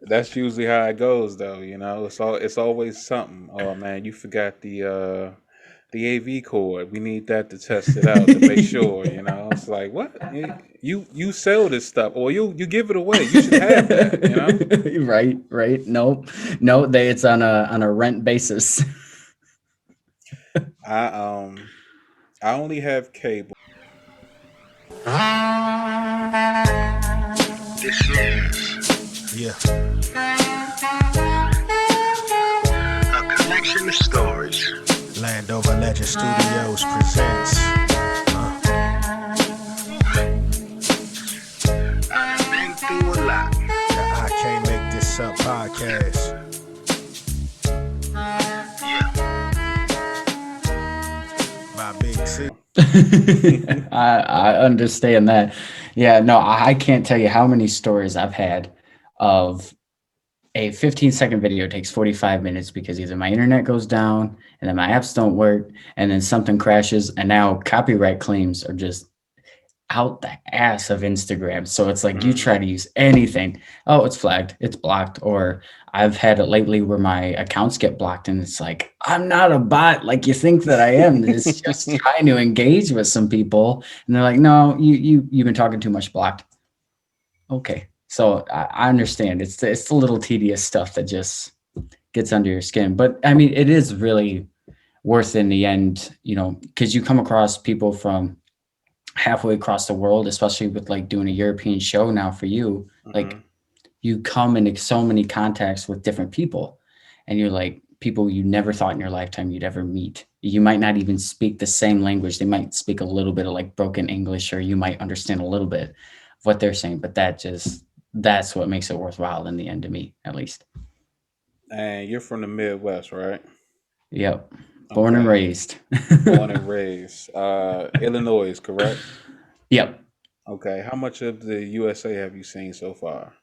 That's usually how it goes, though. It's always something. Oh man, you forgot the AV cord. We need that to test it out to make sure. It's like what you sell this stuff or you give it away. You should have that. Right, right. Nope, no. It's on a rent basis. I um I only have cable. This is Yeah. A collection of stories. Landover Legend Studios presents. I've been through a lot. The I Can't Make This Up podcast. By Big C. I understand that. Yeah, no, I can't tell you how many stories I've had of a 15-second video takes 45 minutes because either my internet goes down and then my apps don't work and then something crashes and now copyright claims are just out the ass of Instagram. So it's like you Hmm. try to use anything. Oh, it's flagged, it's blocked. Or I've had it lately where my accounts get blocked and it's like, I'm not a bot like you think that I am. It's just trying to engage with some people. And they're like, no, you've been talking too much, blocked. Okay. So I understand. It's the little tedious stuff that just gets under your skin. But I mean, it is really worth in the end, because you come across people from halfway across the world, especially with like doing a European show now for you, like Hmm. you come into so many contacts with different people and you're like people you never thought in your lifetime you'd ever meet. You might not even speak the same language. They might speak a little bit of like broken English or you might understand a little bit of what they're saying, but that's what makes it worthwhile in the end to me, at least. And you're from the Midwest, right? Yep. Born and Okay. raised. Born and raised. Illinois, correct? Yep. Okay. How much of the USA have you seen so far?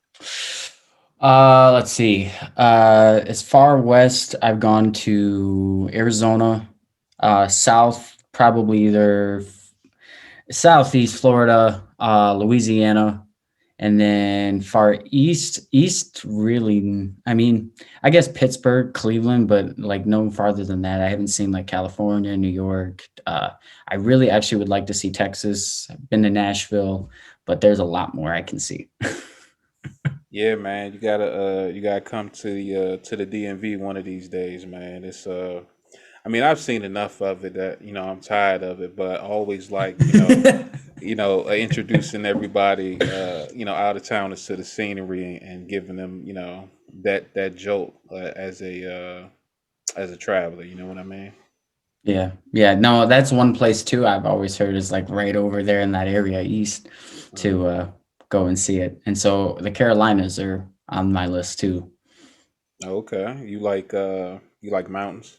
Let's see. As far west, I've gone to Arizona. South, probably either southeast Florida, Louisiana, and then far east really. I mean, I guess Pittsburgh, Cleveland, but like no farther than that. I haven't seen like California, New York. I really actually would like to see Texas. I've been to Nashville, but there's a lot more I can see. Yeah, man, you gotta come to the DMV one of these days, man. I mean, I've seen enough of it that I'm tired of it, but I always like introducing everybody out of towners to the scenery and giving them that jolt as a traveler. You know what I mean? Yeah. Yeah. No, that's one place too I've always heard is like right over there in that area east to Hmm. go and see it. And so the Carolinas are on my list too. Okay, you like mountains?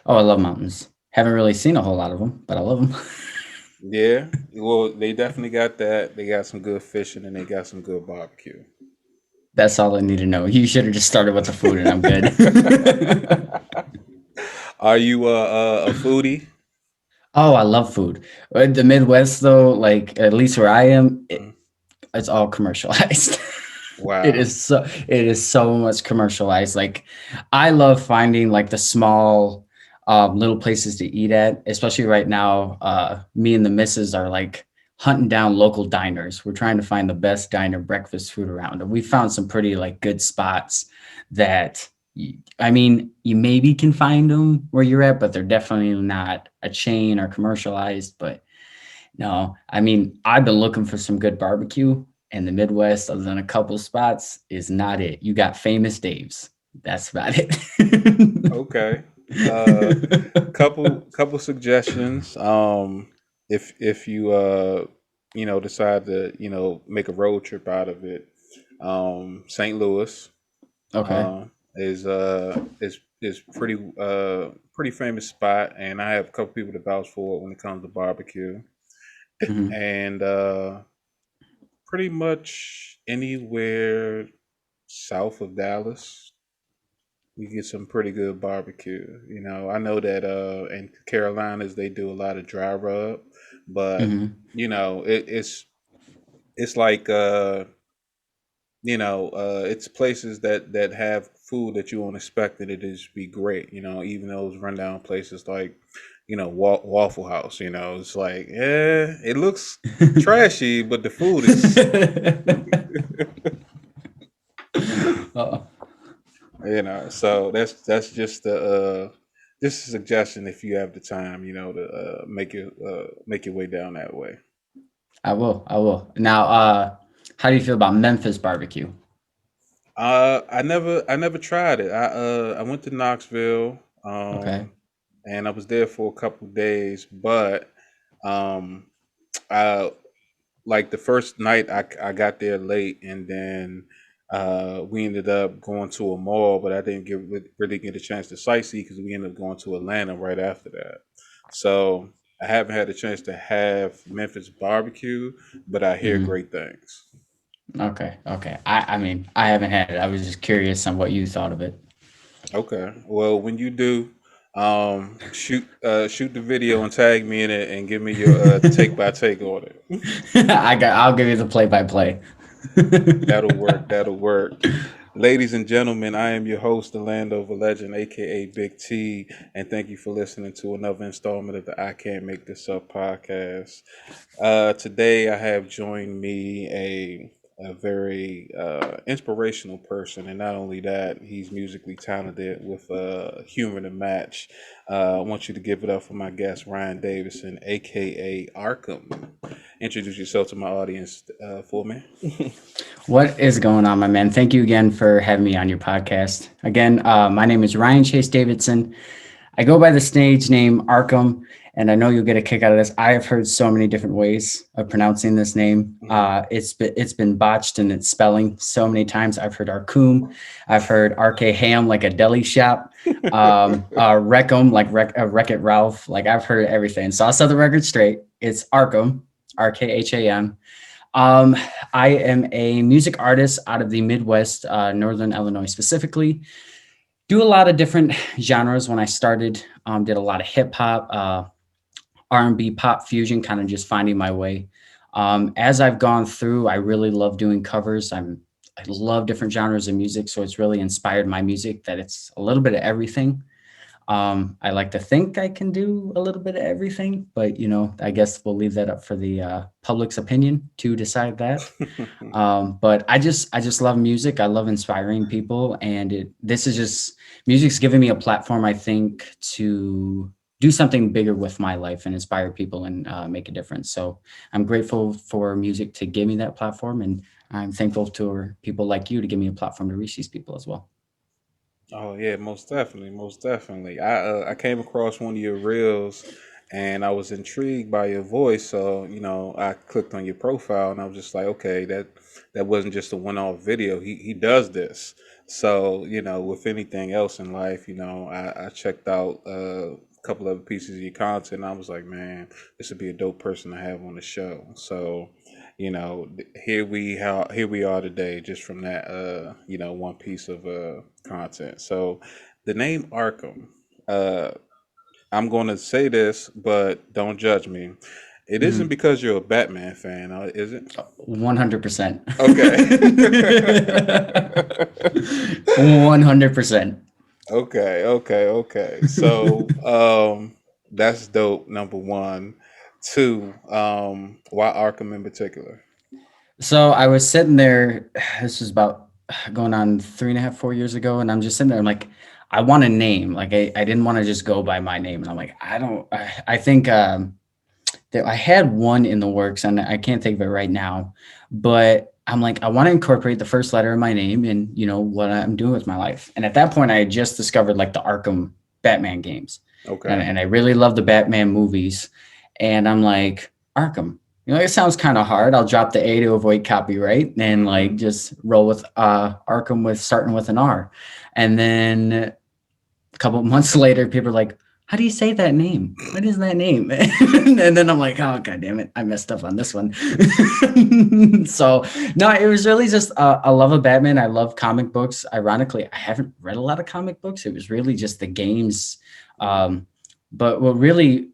Oh, I love mountains. Haven't really seen a whole lot of them, but I love them. Yeah. Well, they definitely got that. They got some good fishing and they got some good barbecue. That's all I need to know. You should have just started with the food and I'm good. Are you a foodie? Oh, I love food. The Midwest though, like at least where I am, Mhm. it's all commercialized. Wow. It is so much commercialized. Like I love finding like the small little places to eat at, especially right now. Me and the missus are like hunting down local diners. We're trying to find the best diner breakfast food around. And we found some pretty like good spots that I mean, you maybe can find them where you're at, but they're definitely not a chain or commercialized. But no, I mean, I've been looking for some good barbecue in the Midwest, other than a couple spots, is not it. You got Famous Dave's. That's about it. Okay. Uh, couple suggestions. If you decide to make a road trip out of it, St. Louis Okay. uh, is pretty famous spot, and I have a couple people to vouch for it when it comes to barbecue, Mhm. and pretty much anywhere south of Dallas. You get some pretty good barbecue. I know that in Carolinas they do a lot of dry rub, but Mhm. it's like it's places that have food that you won't expect it to just be great. Even those rundown places like, Waffle House. It's like, yeah, it looks trashy, but the food is, Uh, So that's just a suggestion if you have the time, to make your way down that way. I will. I will. Now, how do you feel about Memphis barbecue? I never tried it. I went to Knoxville, Okay. and I was there for a couple days, but um, I like the first night I got there late, and then we ended up going to a mall, but I didn't really get a chance to sightsee because we ended up going to Atlanta right after that. So I haven't had a chance to have Memphis barbecue, but I hear Hmm. great things. Okay. Okay. I mean, I haven't had it. I was just curious on what you thought of it. Okay, well, when you do, shoot the video and tag me in it and give me your take by take on it. I'll give you the play by play. That'll work. That'll work. Ladies and gentlemen, I am your host, the Landover Legend, aka Big T, and thank you for listening to another installment of the I Can't Make This Up podcast. Today, I have joined me a very inspirational person, and not only that, he's musically talented with humor to match. I want you to give it up for my guest, Ryan Davidson, aka Arkham. Introduce yourself to my audience for me. What is going on, my man? Thank you again for having me on your podcast. Again, my name is Ryan Chase Davidson. I go by the stage name Arkham, and I know you'll get a kick out of this. I have heard so many different ways of pronouncing this name. Mhm. It's been botched in its spelling so many times. I've heard Arkum, I've heard Ham like a deli shop, Rkham like Wreck It Ralph. Like I've heard everything. So I'll set the record straight. It's Arkham, Rkham. Um, I am a music artist out of the Midwest, Northern Illinois specifically. Do a lot of different genres. When I started, did a lot of hip hop, R&B, pop fusion, kind of just finding my way. As I've gone through, I really love doing covers. I love different genres of music, so it's really inspired my music that it's a little bit of everything. I like to think I can do a little bit of everything, but I guess we'll leave that up for the public's opinion to decide that. But I just love music. I love inspiring people, and this is just music's giving me a platform, I think, to do something bigger with my life and inspire people and make a difference. So I'm grateful for music to give me that platform, and I'm thankful to people like you to give me a platform to reach these people as well. Oh yeah, most definitely, most definitely. I came across one of your reels, and I was intrigued by your voice. So I clicked on your profile, and I was just like, okay, that wasn't just a one-off video. He does this. So with anything else in life, I checked out a couple other pieces of your content, and I was like, man, this would be a dope person to have on the show. So here we are today just from that one piece of content. So the name Arkham, uh I'm going to say this, but don't judge me. It isn't Mhm. because you're a Batman fan, is it? 100%. Okay. 100%. Okay. So that's dope, number one. Two, why Arkham in particular? So I was sitting there, this was about going on 3.5, 4 years ago, and I'm just sitting there, I'm like, I want a name. Like I didn't want to just go by my name. And I'm like, I think that I had one in the works and I can't think of it right now, but I'm like, I want to incorporate the first letter of my name in, what I'm doing with my life. And at that point I had just discovered like the Arkham Batman games, and, Okay. and I really love the Batman movies. And I'm like, Arkham, it sounds kind of hard. I'll drop the A to avoid copyright and like Hmm. just roll with Arkham with starting with an R. And then a couple of months later, people are like, how do you say that name? What is that name? And then I'm like, oh, God damn it. I messed up on this one. So, no, it was really just a love of Batman. I love comic books. Ironically, I haven't read a lot of comic books. It was really just the games. Hmm. But what really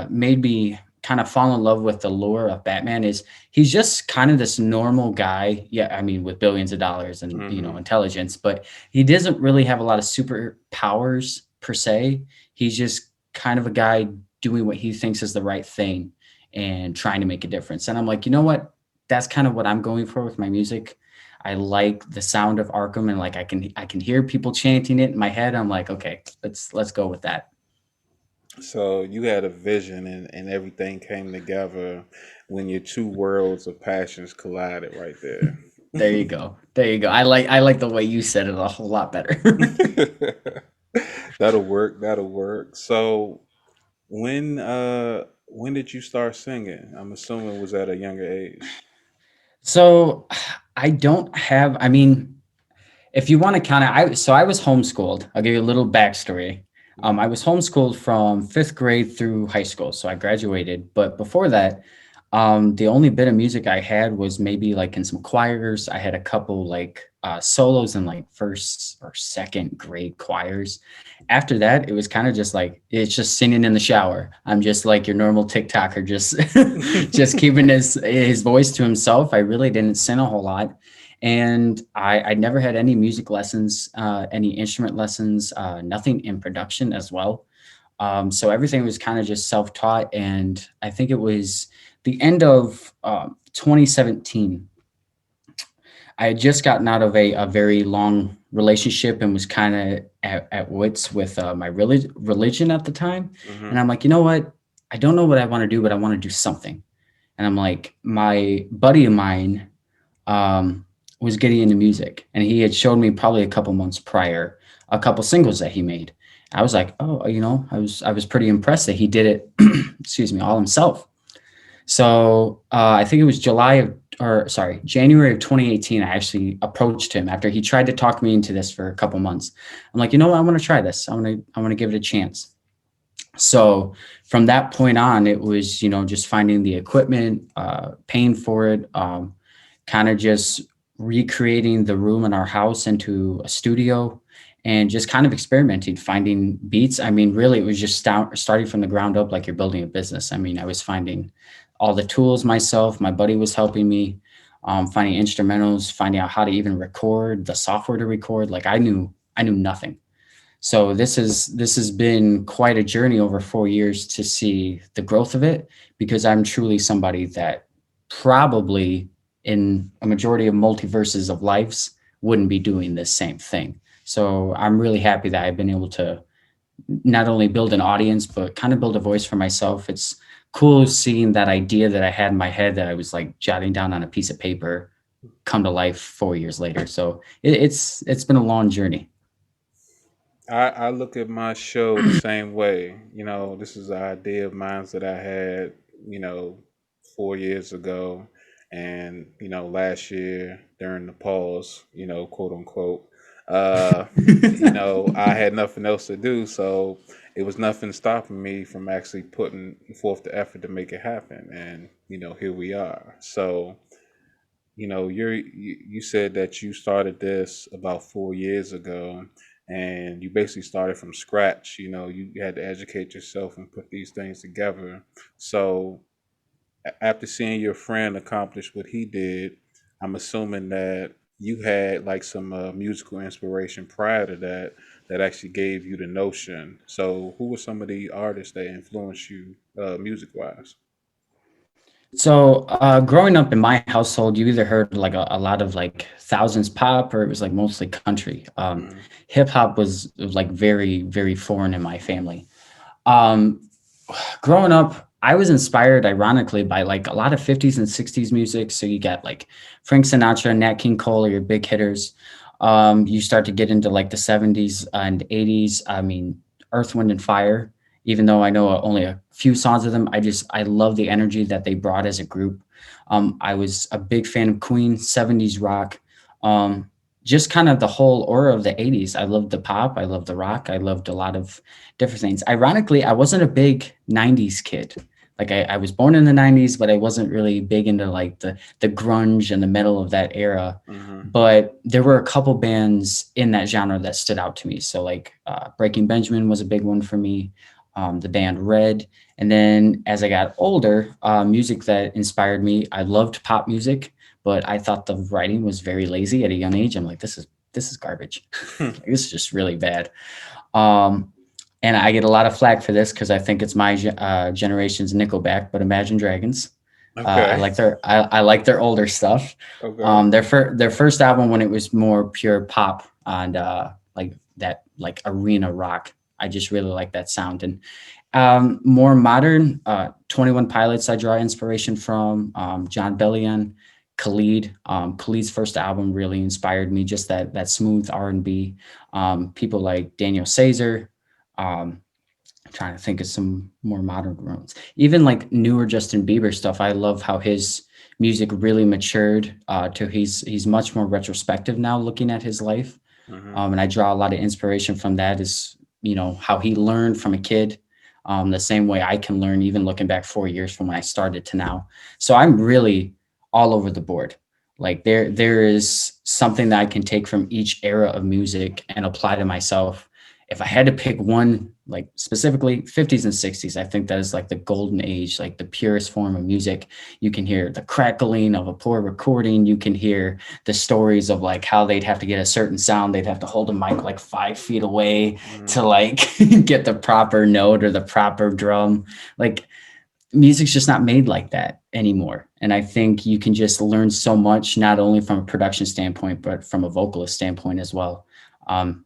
made me kind of fall in love with the lure of Batman is he's just kind of this normal guy. Yeah, I mean, with billions of dollars and Hmm. intelligence, but he doesn't really have a lot of superpowers per se. He's just kind of a guy doing what he thinks is the right thing and trying to make a difference. And I'm like, you know what? That's kind of what I'm going for with my music. I like the sound of Arkham, and like I can hear people chanting it in my head. I'm like, okay, let's go with that. So you had a vision, and everything came together when your two worlds of passions collided right there. There you go. There you go. I like the way you said it a whole lot better. That'll work. That'll work. So when did you start singing? I'm assuming it was at a younger age. So I don't have, I mean, if you want to kind of, I was homeschooled. I'll give you a little backstory. I Hmm. was homeschooled from fifth grade through high school, so I graduated. But before that, the only bit of music I had was maybe like in some choirs. I had a couple like solos in like first or second grade choirs. After that, it was kind of just like it's just singing in the shower. I'm just like your normal TikToker, just just keeping his voice to himself. I really didn't sing a whole lot, and I never had any music lessons, any instrument lessons, nothing in production as well. So everything was kind of just self taught, and I think it was the end of 2017. I had just gotten out of a very long relationship and was kind of at wits with my religion at the time. And Hmm. I'm like, you know what? I don't know what I want to do, but I want to do something. And I'm like, my buddy of mine was getting into music, and he had showed me probably a couple months prior a couple singles that he made. I was like, oh, I was pretty impressed that he did it, excuse me, all himself. So I think it was January of 2018. I actually approached him after he tried to talk me into this for a couple months. I'm like, you know what? I want to try this. I want to give it a chance. So from that point on, it was just finding the equipment, paying for it, kind of just recreating the room in our house into a studio, and just kind of experimenting, finding beats. I mean, really, it was just starting from the ground up, like you're building a business. I mean, I was finding all the tools myself. My buddy was helping me, finding instrumentals, finding out how to even record, the software to record. Like I knew nothing. So this has been quite a journey over 4 years to see the growth of it, because I'm truly somebody that probably in a majority of multiverses of lives wouldn't be doing this same thing. So I'm really happy that I've been able to not only build an audience, but kind of build a voice for myself. It's cool seeing that idea that I had in my head that I was like jotting down on a piece of paper come to life 4 years later. So it's been a long journey. I look at my show the same way. This is an idea of mine that I had, you know, 4 years ago. And, last year during the pause, quote unquote, uh, I had nothing else to do. So it was nothing stopping me from actually putting forth the effort to make it happen. And, here we are. So, you said that you started this about 4 years ago, and you basically started from scratch. You had to educate yourself and put these things together. So after seeing your friend accomplish what he did, I'm assuming that you had like some musical inspiration prior to that that actually gave you the notion. So who were some of the artists that influenced you music wise? So, growing up in my household, you either heard like a lot of like thousands pop, or it was like mostly country. Hmm. Hip hop was like very, very foreign in my family. Um, Growing up, I was inspired, ironically, by like a lot of 50s and 60s music. So you got like Frank Sinatra, Nat King Cole, are your big hitters. You start to get into like the 70s and 80s. I mean, Earth, Wind, and Fire. Even though I know only a few songs of them, I love the energy that they brought as a group. I was a big fan of Queen, 70s rock. Um, just kind of the whole aura of the 80s. I loved the pop. I loved the rock. I loved a lot of different things. Ironically, I wasn't a big 90s kid. Like I was born in the 90s, but I wasn't really big into like the grunge and the metal of that era. Hmm. But there were a couple bands in that genre that stood out to me. So like Breaking Benjamin was a big one for me. the band Red. And then as I got older, music that inspired me, I loved pop music, but I thought the writing was very lazy at a young age. I'm like, this is garbage. Like, this is just really bad. Um, and I get a lot of flack for this because I think it's my generation's Nickelback, but Imagine Dragons. I Okay. like I like their older stuff. Okay. Their first album when it was more pure pop and like that like arena rock. I just really like that sound. And more modern, 21 Pilots I draw inspiration from. John Bellion, Khalid. Khalid's first album really inspired me. Just that smooth R&B. People like Daniel Caesar. Um, I'm trying to think of some more modern ones. Even like newer Justin Bieber stuff. I love how his music really matured to he's much more retrospective now, looking at his life. Hmm. And I draw a lot of inspiration from that. Is how he learned from a kid, the same way I can learn, even looking back 4 years from when I started to now. So I'm really all over the board. Like there is something that I can take from each era of music and apply to myself. If I had to pick one, like specifically 50s and 60s, I think that is like the golden age, like the purest form of music. You can hear the crackling of a poor recording. You can hear the stories of like how they'd have to get a certain sound. They'd have to hold a mic like 5 feet away to Hmm. like get the proper note or the proper drum. Like music's just not made like that anymore. And I think you can just learn so much, not only from a production standpoint, but from a vocalist standpoint as well.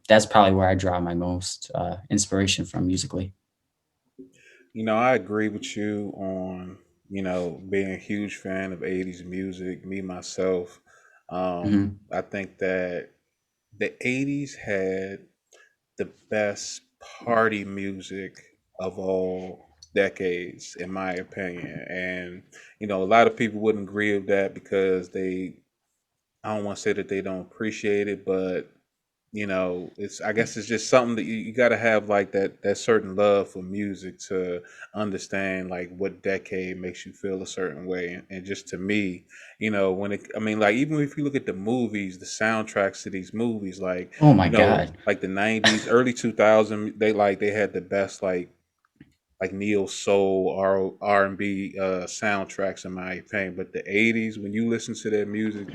That's probably where I draw my most inspiration from musically. I agree with you on, being a huge fan of 80s music. Me, myself, Hmm. I think that the 80s had the best party music of all decades, in my opinion. And, a lot of people wouldn't agree with that because I don't want to say that they don't appreciate it, but it's I guess it's just something that you got to have like that certain love for music to understand like what decade makes you feel a certain way. And just to me, when it I mean, like, even if you look at the movies, the soundtracks to these movies, like, Oh my God. like the 90s, early 2000, they had the best like neo soul R&B soundtracks, in my opinion. But the 80s, when you listen to their music,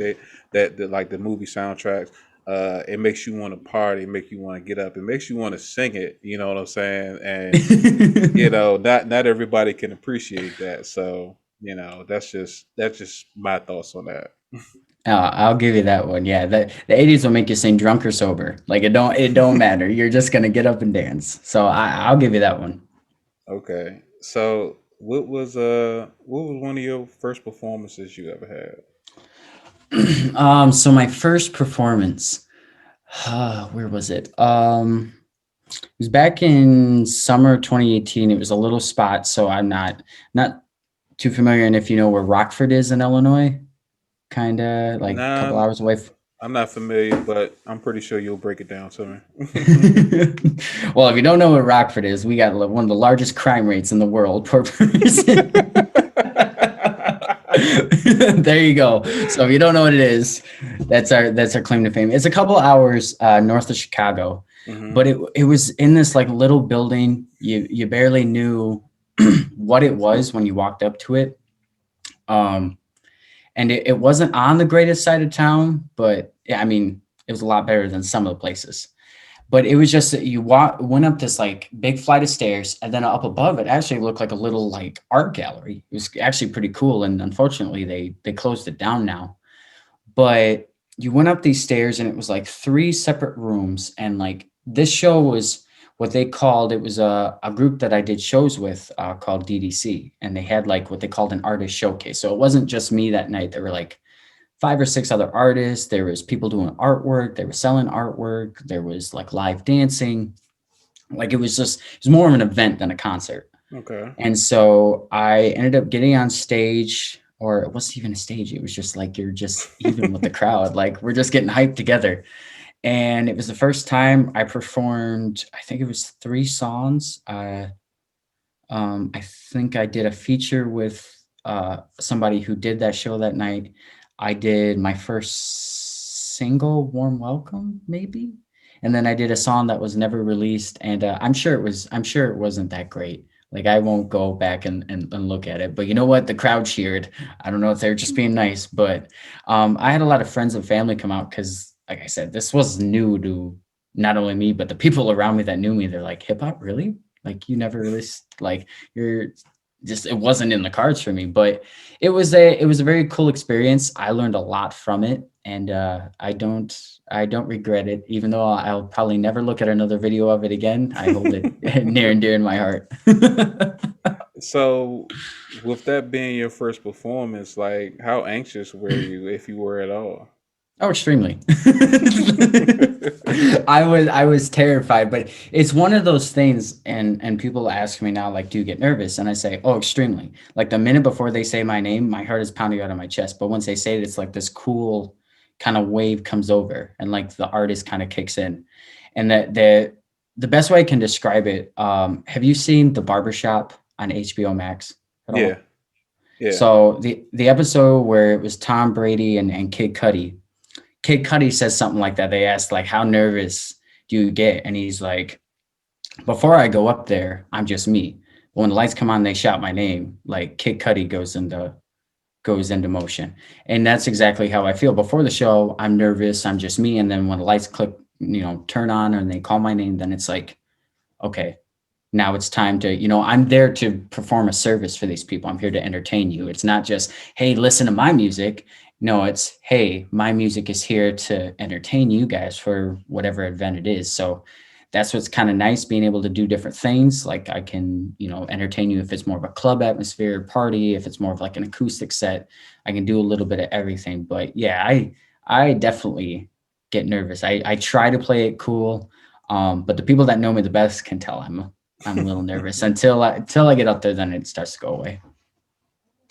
that like the movie soundtracks, it makes you want to party, it makes you want to get up, it makes you want to sing it. You know what I'm saying? And not everybody can appreciate that. So that's just my thoughts on that. I'll give you that one. Yeah, the 80s will make you sing drunk or sober. Like it don't matter. You're just gonna get up and dance. So I'll give you that one. Okay, so what was one of your first performances you ever had? So my first performance, where was it? It was back in summer 2018. It was a little spot, so I'm not too familiar. And if you know where Rockford is in Illinois, kind of like a couple Nah, hours away. I'm not familiar, but I'm pretty sure you'll break it down to me. Well, if you don't know what Rockford is, we got one of the largest crime rates in the world per person. There you go. So if you don't know what it is, that's our claim to fame. It's a couple hours north of Chicago, Hmm. but it was in this like little building. You barely knew what it was when you walked up to it. Um, and it wasn't on the greatest side of town, but yeah, I mean, it was a lot better than some of the places. But it was just that went up this like big flight of stairs, and then up above it actually looked like a little like art gallery. It was actually pretty cool, and unfortunately they closed it down now. But you went up these stairs, and it was like three separate rooms, and like this show was what they called it was a group that I did shows with called DDC, and they had like what they called an artist showcase. So it wasn't just me that night. There were like five or six other artists. There was people doing artwork. They were selling artwork. There was like live dancing. Like it was more of an event than a concert. Okay. And so I ended up getting on stage, or it wasn't even a stage. It was just like you're just even with the crowd. Like we're just getting hyped together. And it was the first time I performed, I think it was three songs. I think I did a feature with somebody who did that show that night. I did my first single, "Warm Welcome," maybe, and then I did a song that was never released, and I'm sure it wasn't that great. Like I won't go back and look at it, but you know what? The crowd cheered. I don't know if they're just being nice, but I had a lot of friends and family come out because, like I said, this was new to not only me but the people around me that knew me. They're like, hip hop, really? Like you never really like you're just it wasn't in the cards for me, but it was a very cool experience. I learned a lot from it, and I don't regret it. Even though I'll probably never look at another video of it again, I hold it near and dear in my heart. So, with that being your first performance, like how anxious were you, if you were at all? Oh, extremely. I was terrified, but it's one of those things, and people ask me now, like, do you get nervous? And I say, oh, extremely. Like the minute before they say my name, my heart is pounding out of my chest. But once they say it, it's like this cool kind of wave comes over, and like the artist kind of kicks in. And the best way I can describe it, have you seen The Barbershop on HBO Max at Yeah, all? yeah. So the episode where it was Tom Brady and Kid Cudi says something like that. They asked like, how nervous do you get? And he's like, before I go up there, I'm just me. When the lights come on, they shout my name. Like Kid Cudi goes into motion. And that's exactly how I feel. Before the show, I'm nervous. I'm just me. And then when the lights click, turn on and they call my name, then it's like, okay, now it's time to, I'm there to perform a service for these people. I'm here to entertain you. It's not just, hey, listen to my music. No, it's, hey, my music is here to entertain you guys for whatever event it is. So that's what's kind of nice, being able to do different things. Like I can, entertain you if it's more of a club atmosphere party, if it's more of like an acoustic set, I can do a little bit of everything. But yeah, I definitely get nervous. I try to play it cool. But the people that know me the best can tell I'm a little nervous until I get up there, then it starts to go away.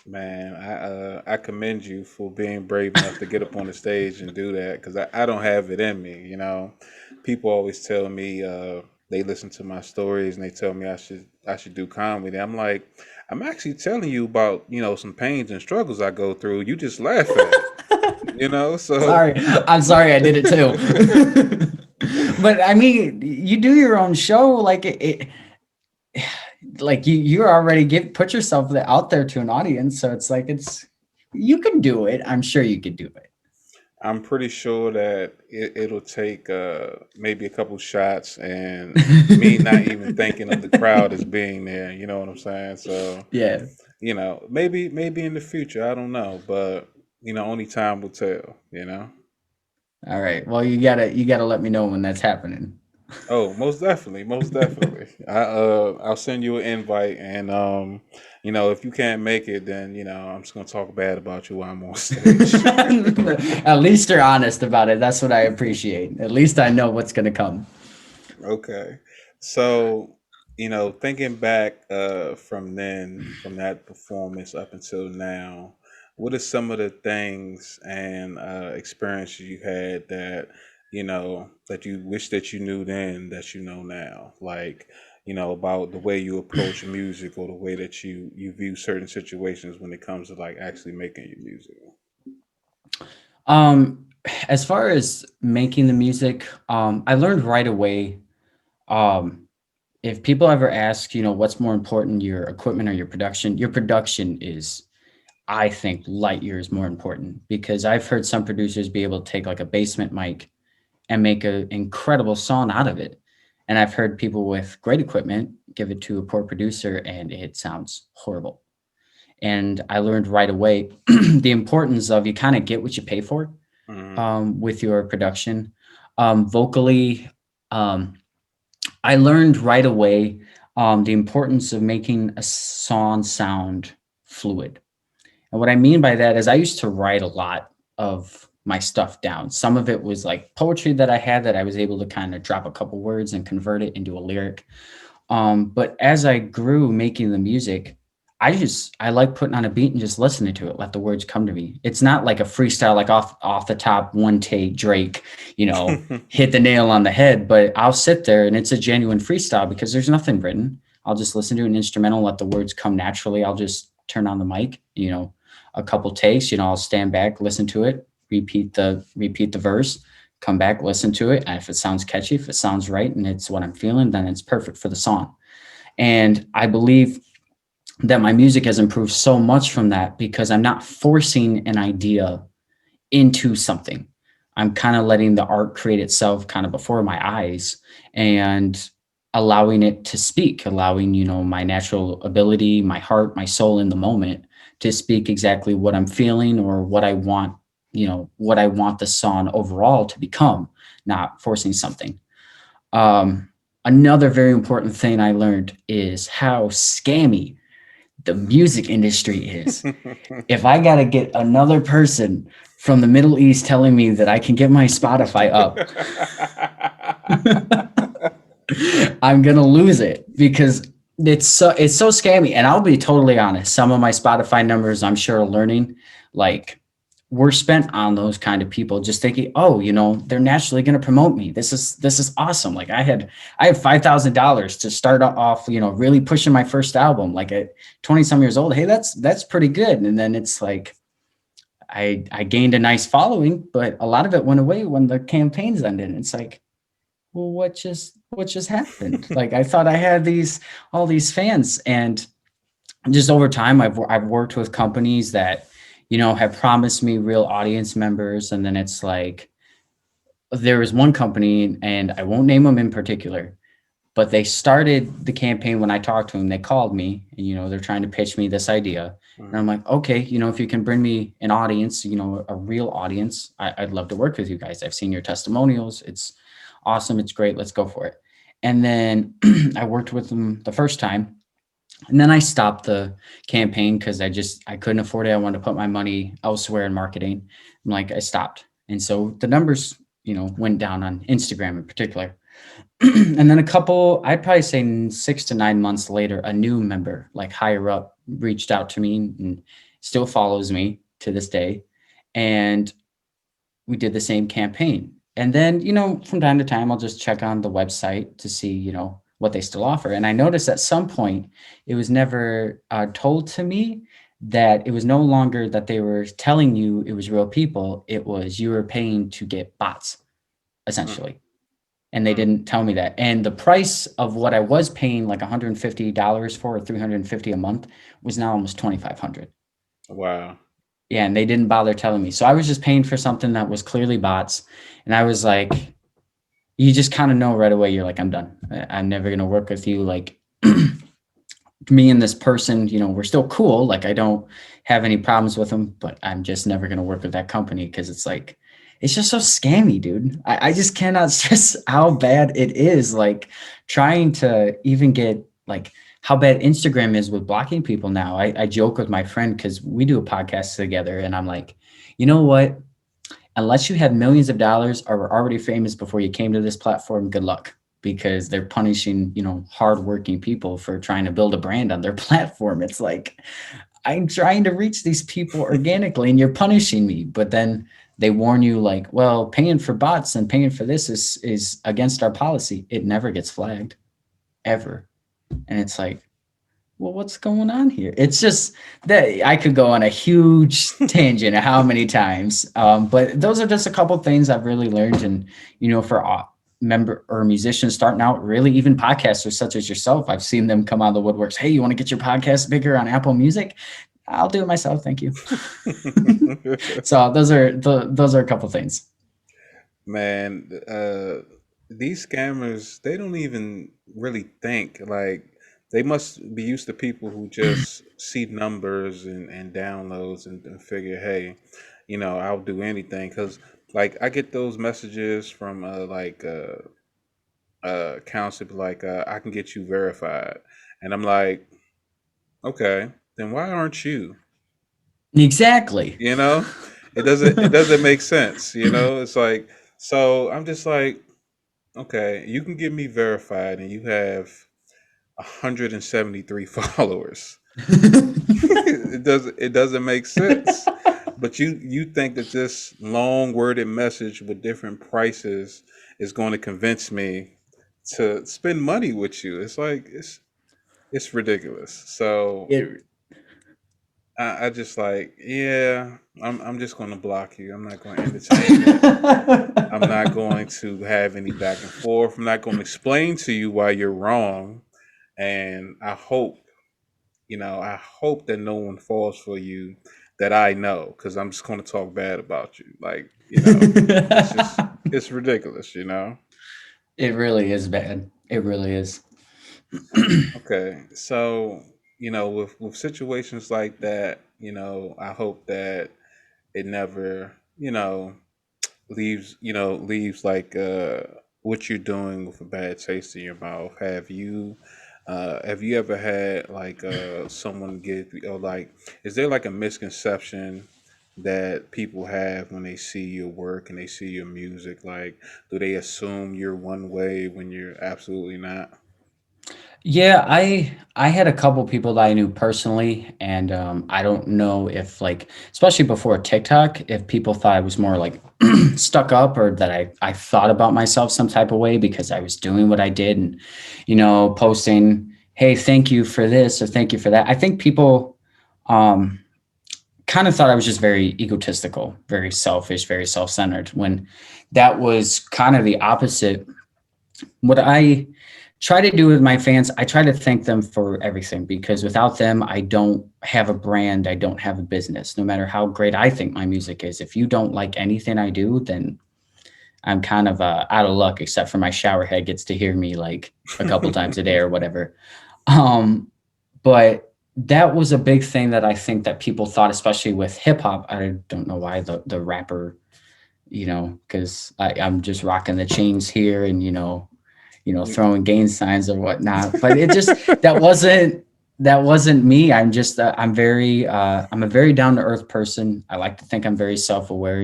Man, I commend you for being brave enough to get up on the stage and do that because I don't have it in me. People always tell me they listen to my stories and they tell me I should do comedy. I'm like, I'm actually telling you about some pains and struggles I go through. You just laugh at it. So Sorry, I'm sorry I did it too. But I mean, you do your own show, like like you already put yourself out there to an audience, so it's like you can do it. I'm sure you could do it. I'm pretty sure that it'll take maybe a couple shots and me not even thinking of the crowd as being there. You know what I'm saying? So Yeah. maybe in the future, I don't know, but only time will tell. All right. Well, you gotta let me know when that's happening. Oh, most definitely, most definitely. I'll send you an invite, and if you can't make it, then I'm just gonna talk bad about you while I'm on stage. At least you're honest about it. That's what I appreciate. At least I know what's gonna come. Okay. So, thinking back from then, from that performance up until now, what are some of the things and experiences you had that you wish that you knew then that you know now? Like, about the way you approach music or the way that you view certain situations when it comes to like actually making your music. Um, as far as making the music, I learned right away. Um, if people ever ask, what's more important, your equipment or your production is, I think, light years more important, because I've heard some producers be able to take like a basement mic and make an incredible song out of it. And I've heard people with great equipment give it to a poor producer and it sounds horrible. And I learned right away the importance of, you kind of get what you pay for Hmm. with your production. Vocally, um, I learned right away the importance of making a song sound fluid. And what I mean by that is I used to write a lot of my stuff down. Some of it was like poetry that I had that I was able to kind of drop a couple words and convert it into a lyric. But as I grew making the music, I like putting on a beat and just listening to it, let the words come to me. It's not like a freestyle, like off the top, one take Drake, hit the nail on the head, but I'll sit there and it's a genuine freestyle because there's nothing written. I'll just listen to an instrumental, let the words come naturally. I'll just turn on the mic, a couple takes, I'll stand back, listen to it, repeat the verse, come back, listen to it. And if it sounds catchy, if it sounds right and it's what I'm feeling, then it's perfect for the song. And I believe that my music has improved so much from that because I'm not forcing an idea into something. I'm kind of letting the art create itself kind of before my eyes and allowing it to speak, allowing, my natural ability, my heart, my soul in the moment to speak exactly what I'm feeling or what I want, what I want the song overall to become, not forcing something. Um, Another very important thing I learned is how scammy the music industry is. If I got to get another person from the Middle East telling me that I can get my Spotify up, I'm going to lose it because it's so scammy. And I'll be totally honest, some of my Spotify numbers I'm sure are learning, like, were spent on those kind of people just thinking, oh, they're naturally going to promote me. This is awesome. Like I have $5,000 to start off, really pushing my first album, like at 20 some years old. Hey, that's pretty good. And then it's like, I gained a nice following, but a lot of it went away when the campaigns ended. And it's like, well, what just happened? Like I thought I had all these fans, and just over time, I've worked with companies that, have promised me real audience members, and then it's like there was one company, and I won't name them in particular, but they started the campaign when I talked to them. They called me, and they're trying to pitch me this idea, and I'm like, okay, if you can bring me an audience, a real audience, I'd love to work with you guys. I've seen your testimonials. It's awesome. It's great. Let's go for it. And then I worked with them the first time, and then I stopped the campaign because I couldn't afford it. I wanted to put my money elsewhere in marketing. I'm like, I stopped. And so the numbers, went down on Instagram in particular. And then I'd probably say 6 to 9 months later, a new member, like higher up, reached out to me and still follows me to this day. And we did the same campaign. And then, from time to time, I'll just check on the website to see, what they still offer. And I noticed at some point, it was never told to me that it was no longer that they were telling you it was real people. It was you were paying to get bots, essentially. And they didn't tell me that. And the price of what I was paying like $150 for, or $350 a month, was now almost $2,500. Wow. Yeah, and they didn't bother telling me. So I was just paying for something that was clearly bots. And I was like, you just kind of know right away, you're like, I'm done. I'm never going to work with you. Like, me and this person, we're still cool. Like, I don't have any problems with them, but I'm just never going to work with that company because it's like, it's just so scammy, dude. I just cannot stress how bad it is. Like, trying to even get, like, how bad Instagram is with blocking people now. I joke with my friend because we do a podcast together, and I'm like, you know what? Unless you had millions of dollars or were already famous before you came to this platform, good luck, because they're punishing, hardworking people for trying to build a brand on their platform. It's like, I'm trying to reach these people organically and you're punishing me. But then they warn you like, well, paying for bots and paying for this is against our policy. It never gets flagged, ever. And it's like, well, what's going on here? It's just that I could go on a huge tangent of how many times. But those are just a couple things I've really learned. And, for member or musicians starting out, really even podcasters such as yourself, I've seen them come out of the woodworks. Hey, you want to get your podcast bigger on Apple Music? I'll do it myself. Thank you. So those are a couple things. Man, these scammers, they don't even really think. Like, they must be used to people who just see numbers and downloads and figure, hey, I'll do anything. Because, like, I get those messages from, accounts that be like, I can get you verified. And I'm like, okay, then why aren't you? Exactly. You know, it doesn't make sense. It's like, so I'm just like, okay, you can get me verified, and you have 173 followers. It doesn't make sense. But you think that this long worded message with different prices is going to convince me to spend money with you? It's like it's ridiculous. So It I just like, yeah, I'm just going to block you. I'm not going to entertain it. I'm not going to have any back and forth. I'm not going to explain to you why you're wrong. And I hope that no one falls for you that I know, because I'm just going to talk bad about you. Like, it's just, it's ridiculous. It really is bad. It really is. Okay. So, with situations like that, I hope that it never, leaves like what you're doing with a bad taste in your mouth. Have you ever had like someone give or like is there like a misconception that people have when they see your work and they see your music? Like, do they assume you're one way when you're absolutely not? Yeah, I had a couple people that I knew personally, and I don't know if like, especially before TikTok, if people thought I was more like stuck up or that I thought about myself some type of way because I was doing what I did and posting, hey, thank you for this or thank you for that. I think people um kind of thought I was just very egotistical, very selfish, very self-centered when that was kind of the opposite. What I try to do with my fans, I try to thank them for everything because without them, I don't have a brand, I don't have a business. No matter how great I think my music is, if you don't like anything I do, then I'm kind of out of luck, except for my shower head gets to hear me like a couple times a day or whatever. Um, but that was a big thing that I think that people thought, especially with hip hop. I don't know why the rapper, because I'm just rocking the chains here and throwing gain signs or whatnot. But it just that wasn't me. I'm just I'm a very down to earth person. I like to think I'm very self aware.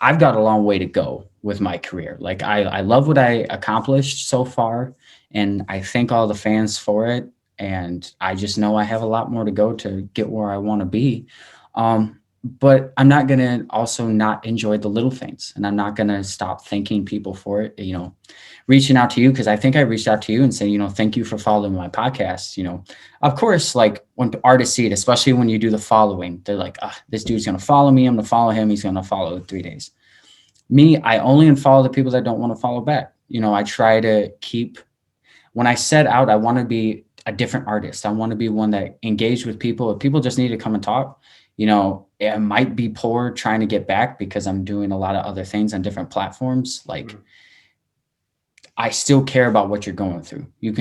I've got a long way to go with my career. Like I love what I accomplished so far, and I thank all the fans for it. And I just know I have a lot more to go to get where I want to be. But I'm not going to also not enjoy the little things, and I'm not going to stop thanking people for it. Reaching out to you, because I think I reached out to you and saying, thank you for following my podcast. Of course, like when artists see it, especially when you do the following, they're like, this dude's going to follow me. I'm going to follow him. He's going to follow in 3 days. Me, I only unfollow the people that don't want to follow back. I try to keep, when I set out, I want to be a different artist. I want to be one that engaged with people. If people just need to come and talk, it might be poor trying to get back because I'm doing a lot of other things on different platforms. Like, I still care about what you're going through. You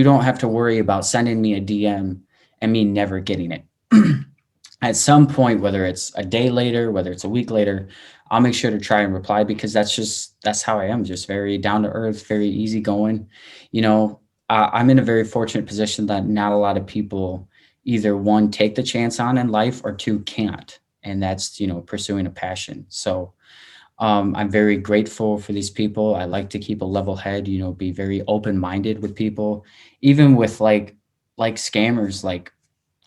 don't have to worry about sending me a DM and me never getting it. At some point, whether it's a day later, whether it's a week later, I'll make sure to try and reply because that's how I am. Just very down to earth, very easygoing. I'm in a very fortunate position that not a lot of people either one take the chance on in life or two can't, and that's pursuing a passion. So I'm very grateful for these people. I like to keep a level head, be very open minded with people, even with like scammers. Like,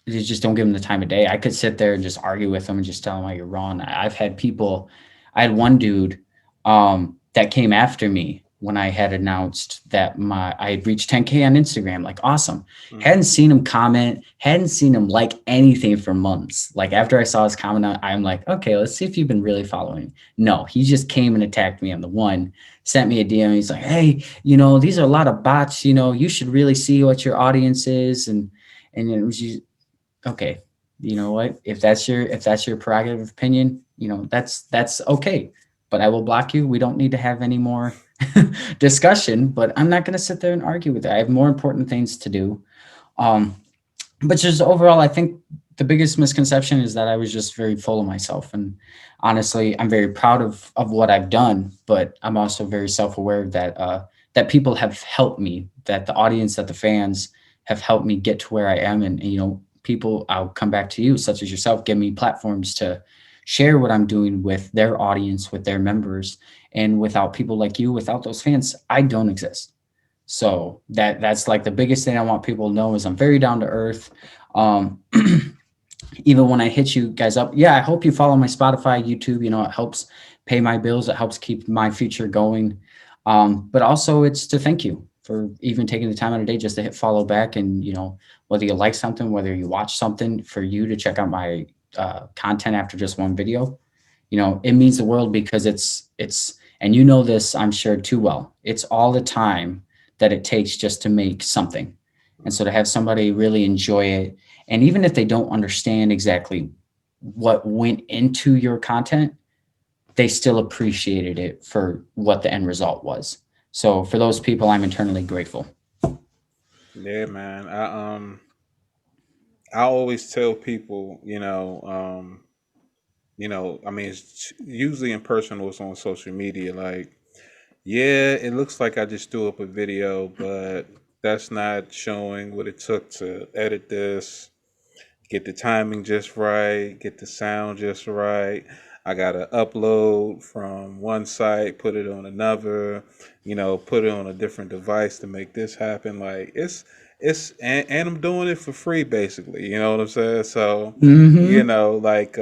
you just don't give them the time of day. I could sit there and just argue with them and just tell them why you're wrong. I've had people. I had one dude that came after me when I had announced that I had reached 10K on Instagram. Like, awesome. Hadn't seen him comment, hadn't seen him like anything for months. Like, after I saw his comment, I'm like, okay, let's see if you've been really following. No, he just came and attacked me on the one, sent me a DM. He's like, hey, these are a lot of bots. You should really see what your audience is. And it was just, okay, you know what? If that's your prerogative opinion, that's okay. But I will block you. We don't need to have any more discussion. But I'm not going to sit there and argue with it. I have more important things to do. Um, but just overall, I think the biggest misconception is that I was just very full of myself. And honestly, I'm very proud of what I've done. But I'm also very self-aware that people have helped me, that the audience, that the fans have helped me get to where I am. And people, I'll come back to you, such as yourself, give me platforms to share what I'm doing with their audience, with their members. And without people like you, without those fans, I don't exist. So that's like the biggest thing I want people to know is I'm very down to earth. Um, Even when I hit you guys up, yeah, I hope you follow my Spotify, YouTube. It helps pay my bills. It helps keep my future going. But also it's to thank you for even taking the time out of the day just to hit follow back. And, whether you like something, whether you watch something, for you to check out my content after just one video, it means the world, because and this, I'm sure too well, it's all the time that it takes just to make something. And so to have somebody really enjoy it, and even if they don't understand exactly what went into your content, they still appreciated it for what the end result was. So for those people, I'm eternally grateful. Yeah, man. I always tell people, I mean, it's usually in person or it's on social media. Like, yeah, it looks like I just threw up a video, but that's not showing what it took to edit this, get the timing just right, get the sound just right. I gotta upload from one site, put it on another, put it on a different device to make this happen. Like and I'm doing it for free basically. You know what I'm saying? So, Mm-hmm. like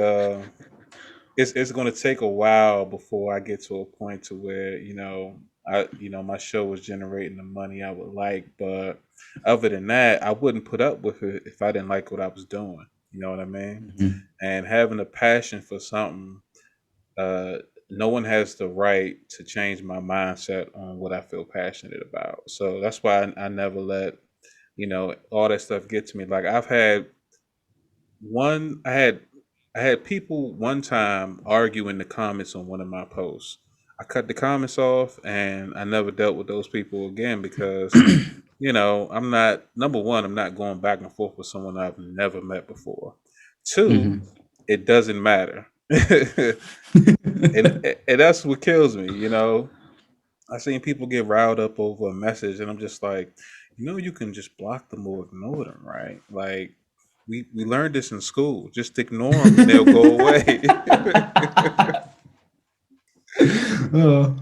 it's going to take a while before I get to a point to where my show was generating the money I would like. But other than that, I wouldn't put up with it if I didn't like what I was doing. You know what I mean? Mm-hmm. And having a passion for something, uh, no one has the right to change my mindset on what I feel passionate about. So that's why I never let all that stuff get to me. Like one I had people one time argue in the comments on one of my posts. I cut the comments off and I never dealt with those people again because, I'm not number one, I'm not going back and forth with someone I've never met before. Two, Mm-hmm. it doesn't matter. and and that's what kills me. I seen people get riled up over a message, and I'm just like, you can just block them or ignore them, right? Like, we learned this in school. Just ignore them, and they'll go away. Oh.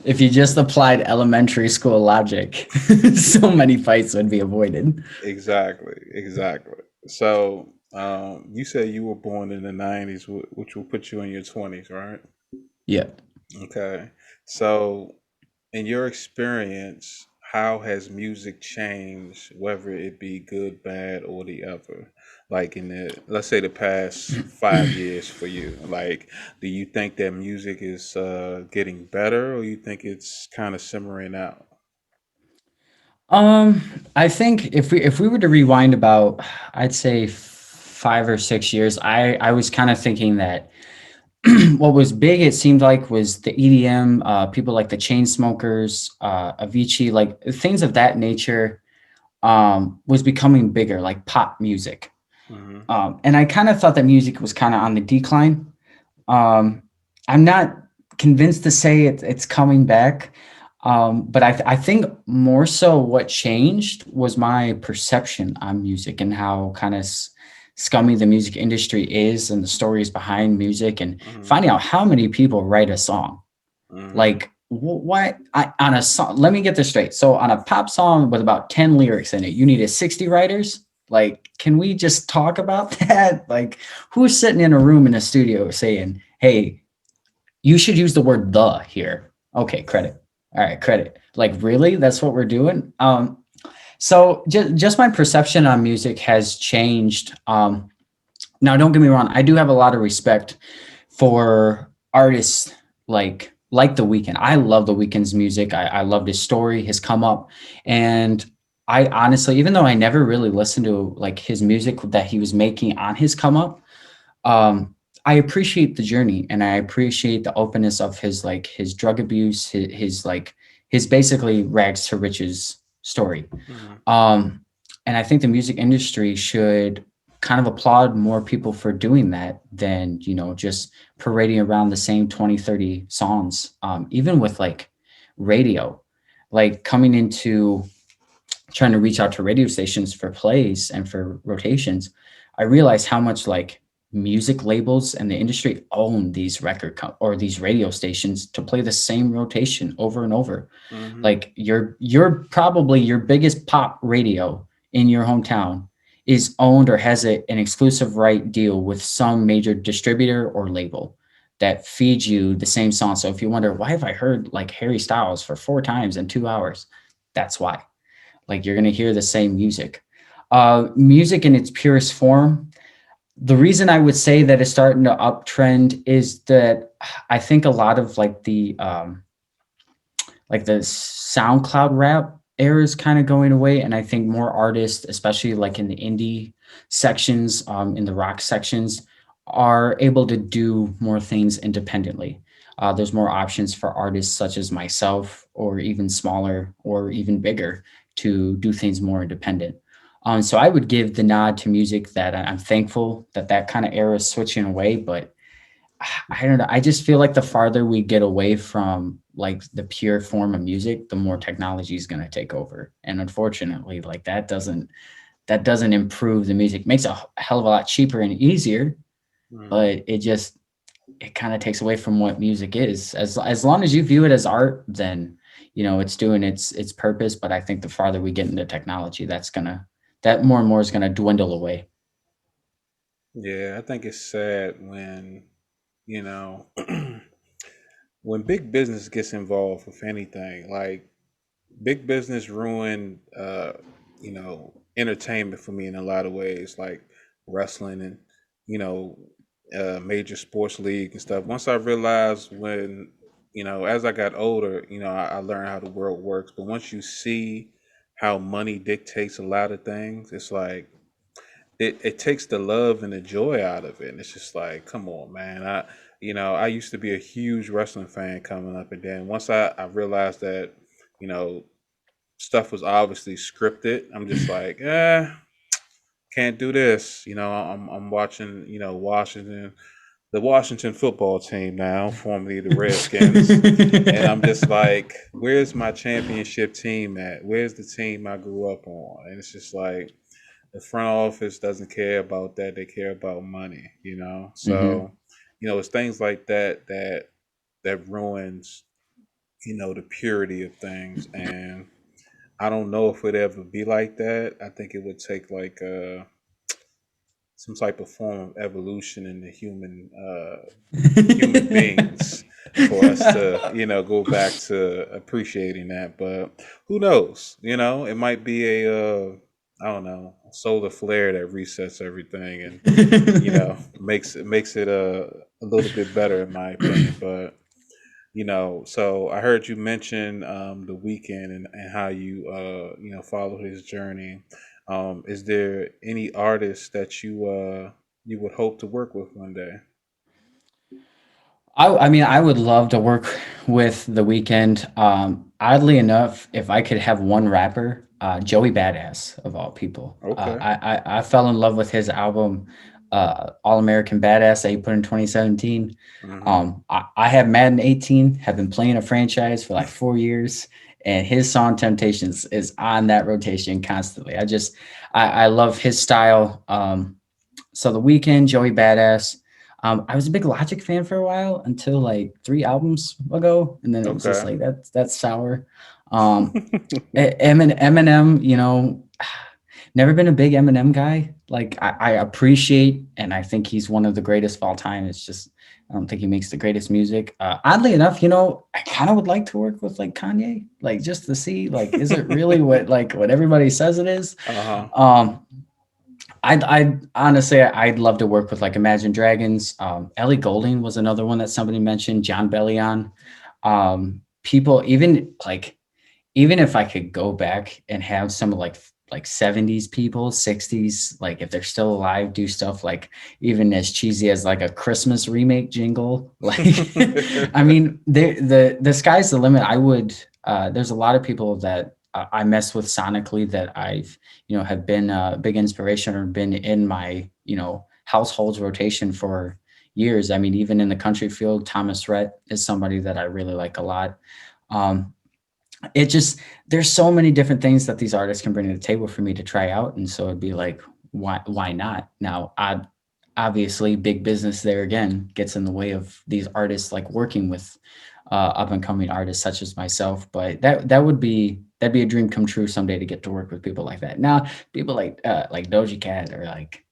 If you just applied elementary school logic, so many fights would be avoided. Exactly, exactly. So, you said you were born in the '90s, which will put you in your 20s, right? Yeah. Okay. So, in your experience, how has music changed, whether it be good, bad, or the other? Like in let's say the past 5 years for you. Like, do you think that music is getting better, or you think it's kind of simmering out? I think if we were to rewind about, I'd say 5 or 6 years, I was kind of thinking that what was big, it seemed like, was the EDM, people like the Chainsmokers, Avicii, like things of that nature, was becoming bigger, like pop music. Hmm. And I kind of thought that music was kind of on the decline. Um, I'm not convinced to say it's coming back, but I think more so what changed was my perception on music and how kind of scummy the music industry is, and the stories behind music, and Hmm. finding out how many people write a song. Hmm. Like, what on a song? Let me get this straight. So on a pop song with about 10 lyrics in it, you needed 60 writers. Like, can we just talk about that? Like, who's sitting in a room in a studio saying, "Hey, you should use the word the here"? Okay, credit. All right, credit. Like, really? That's what we're doing? So just my perception on music has changed. Now, don't get me wrong. I do have a lot of respect for artists like The Weeknd. I love The Weeknd's music. I loved his story, his come up, and I honestly, even though I never really listened to like his music that he was making on his come up, um, I appreciate the journey, and I appreciate the openness of his drug abuse, his basically rags to riches story. Hmm. Um, and I think the music industry should kind of applaud more people for doing that than, just parading around the same 20, 30 songs. Even with like radio, like coming into trying to reach out to radio stations for plays and for rotations, I realized how much like music labels and the industry own these or these radio stations to play the same rotation over and over. Hmm. Like, you're probably your biggest pop radio in your hometown is owned or has an exclusive right deal with some major distributor or label that feeds you the same song. So if you wonder, why have I heard like Harry Styles for 4 times in 2 hours? That's why. Like you're gonna hear the same music. Music in its purest form, the reason I would say that it's starting to uptrend is that I think a lot of like the SoundCloud rap era is kind of going away, and I think more artists, especially like in the indie sections, in the rock sections, are able to do more things independently. There's more options for artists such as myself, or even smaller, or even bigger, to do things more independent. So I would give the nod to music that I'm thankful that that kind of era is switching away, but I don't know. I just feel like the farther we get away from like the pure form of music, the more technology is going to take over. And unfortunately, like that doesn't improve the music. It makes it a hell of a lot cheaper and easier, Mhm. but it kind of takes away from what music is. As long as you view it as art, then it's doing its purpose. But I think the farther we get into technology, that more and more is gonna dwindle away. Yeah, I think it's sad when, you know, when big business gets involved with anything. Like big business ruined, entertainment for me in a lot of ways, like wrestling and you know, major sports league and stuff. Once I realized when, as I got older, I learned how the world works. But once you see how money dictates a lot of things, it's like it takes the love and the joy out of it. And it's just like, come on, man. I used to be a huge wrestling fan coming up, and then once I realized that, you know, stuff was obviously scripted, I'm just like, can't do this. I'm watching, the Washington football team now, formerly the Redskins. And I'm just like, where's my championship team at? Where's the team I grew up on? And it's just like the front office doesn't care about that. They care about money. Hmm. So, it's things like that ruins, the purity of things. And I don't know if it'd ever be like that. I think it would take like some type of form of evolution in the human beings for us to, go back to appreciating that. But who knows? It might be I don't know, a solar flare that resets everything and makes it a little bit better in my opinion. But so I heard you mention the weekend and how you follow his journey. Is there any artist that you would hope to work with one day? I mean, I would love to work with The Weeknd. Oddly enough, if I could have one rapper, Joey Badass of all people. Okay. I fell in love with his album, All American Badass, that he put in 2017. Hmm. I have Madden 18, have been playing a franchise for like 4 years, and his song Temptations is on that rotation constantly. I love his style. So The Weeknd, Joey Badass. I was a big Logic fan for a while until like 3 albums ago, and then it was just Okay. like that's sour. Um, Eminem, never been a big Eminem guy. Like I appreciate, and I think he's one of the greatest of all time. It's just I don't think he makes the greatest music. Oddly enough, I kind of would like to work with like Kanye, like just to see like is it really what everybody says it is. Uh-huh. Um, I'd honestly, I'd love to work with like Imagine Dragons. Ellie Goulding was another one that somebody mentioned. John Bellion. People even if I could go back and have some of like 70s people, 60s, like if they're still alive, do stuff like even as cheesy as like a Christmas remake jingle. Like, I mean, the sky's the limit. I would. There's a lot of people that I mess with sonically that I've have been a big inspiration or been in my household's rotation for years. I mean, even in the country field, Thomas Rhett is somebody that I really like a lot. Um, it just there's so many different things that these artists can bring to the table for me to try out, and so it'd be like why not. Now I obviously big business there again gets in the way of these artists like working with up and coming artists such as myself, but that'd be a dream come true someday to get to work with people like that. Now people like Doja Cat or like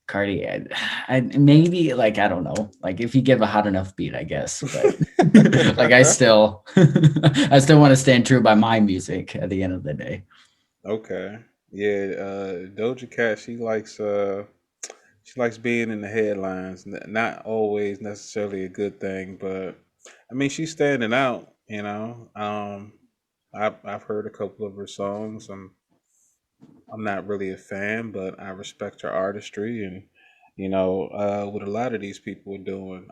Cardi, I maybe like I don't know, like if you give a hot enough beat, I guess. But like I still, I still want to stand true by my music at the end of the day. Okay. Yeah, Doja Cat, she likes being in the headlines. Not always necessarily a good thing, but I mean she's standing out, you know. I've heard a couple of her songs. I'm not really a fan, but I respect her artistry and what a lot of these people are doing.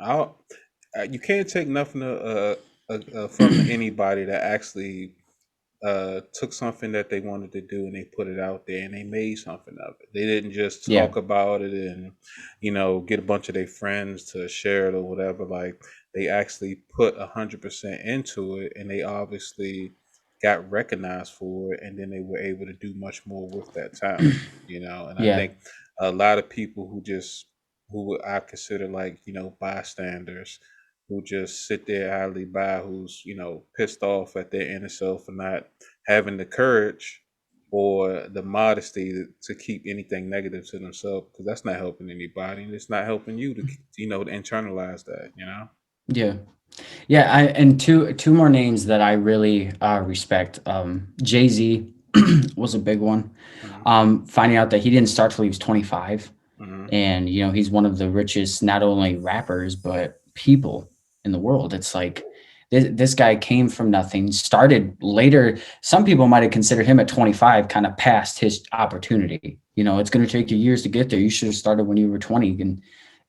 You can't take nothing from anybody that actually took something that they wanted to do and they put it out there and they made something of it. They didn't just Yeah. talk about it and get a bunch of their friends to share it or whatever. Like they actually put 100% into it and they obviously got recognized for it and then they were able to do much more with that talent. And I Yeah. think a lot of people who I consider like bystanders who just sit there idly by, who's pissed off at their inner self for not having the courage or the modesty to keep anything negative to themselves, because that's not helping anybody and it's not helping you to to internalize that. Yeah. Yeah, and two more names that I really respect. Jay Z was a big one. Hmm. Finding out that he didn't start till he was 25, Hmm. and he's one of the richest not only rappers but people in the world. It's like this guy came from nothing, started later. Some people might have considered him at 25 kind of past his opportunity. It's going to take you years to get there. You should have started when you were 20. And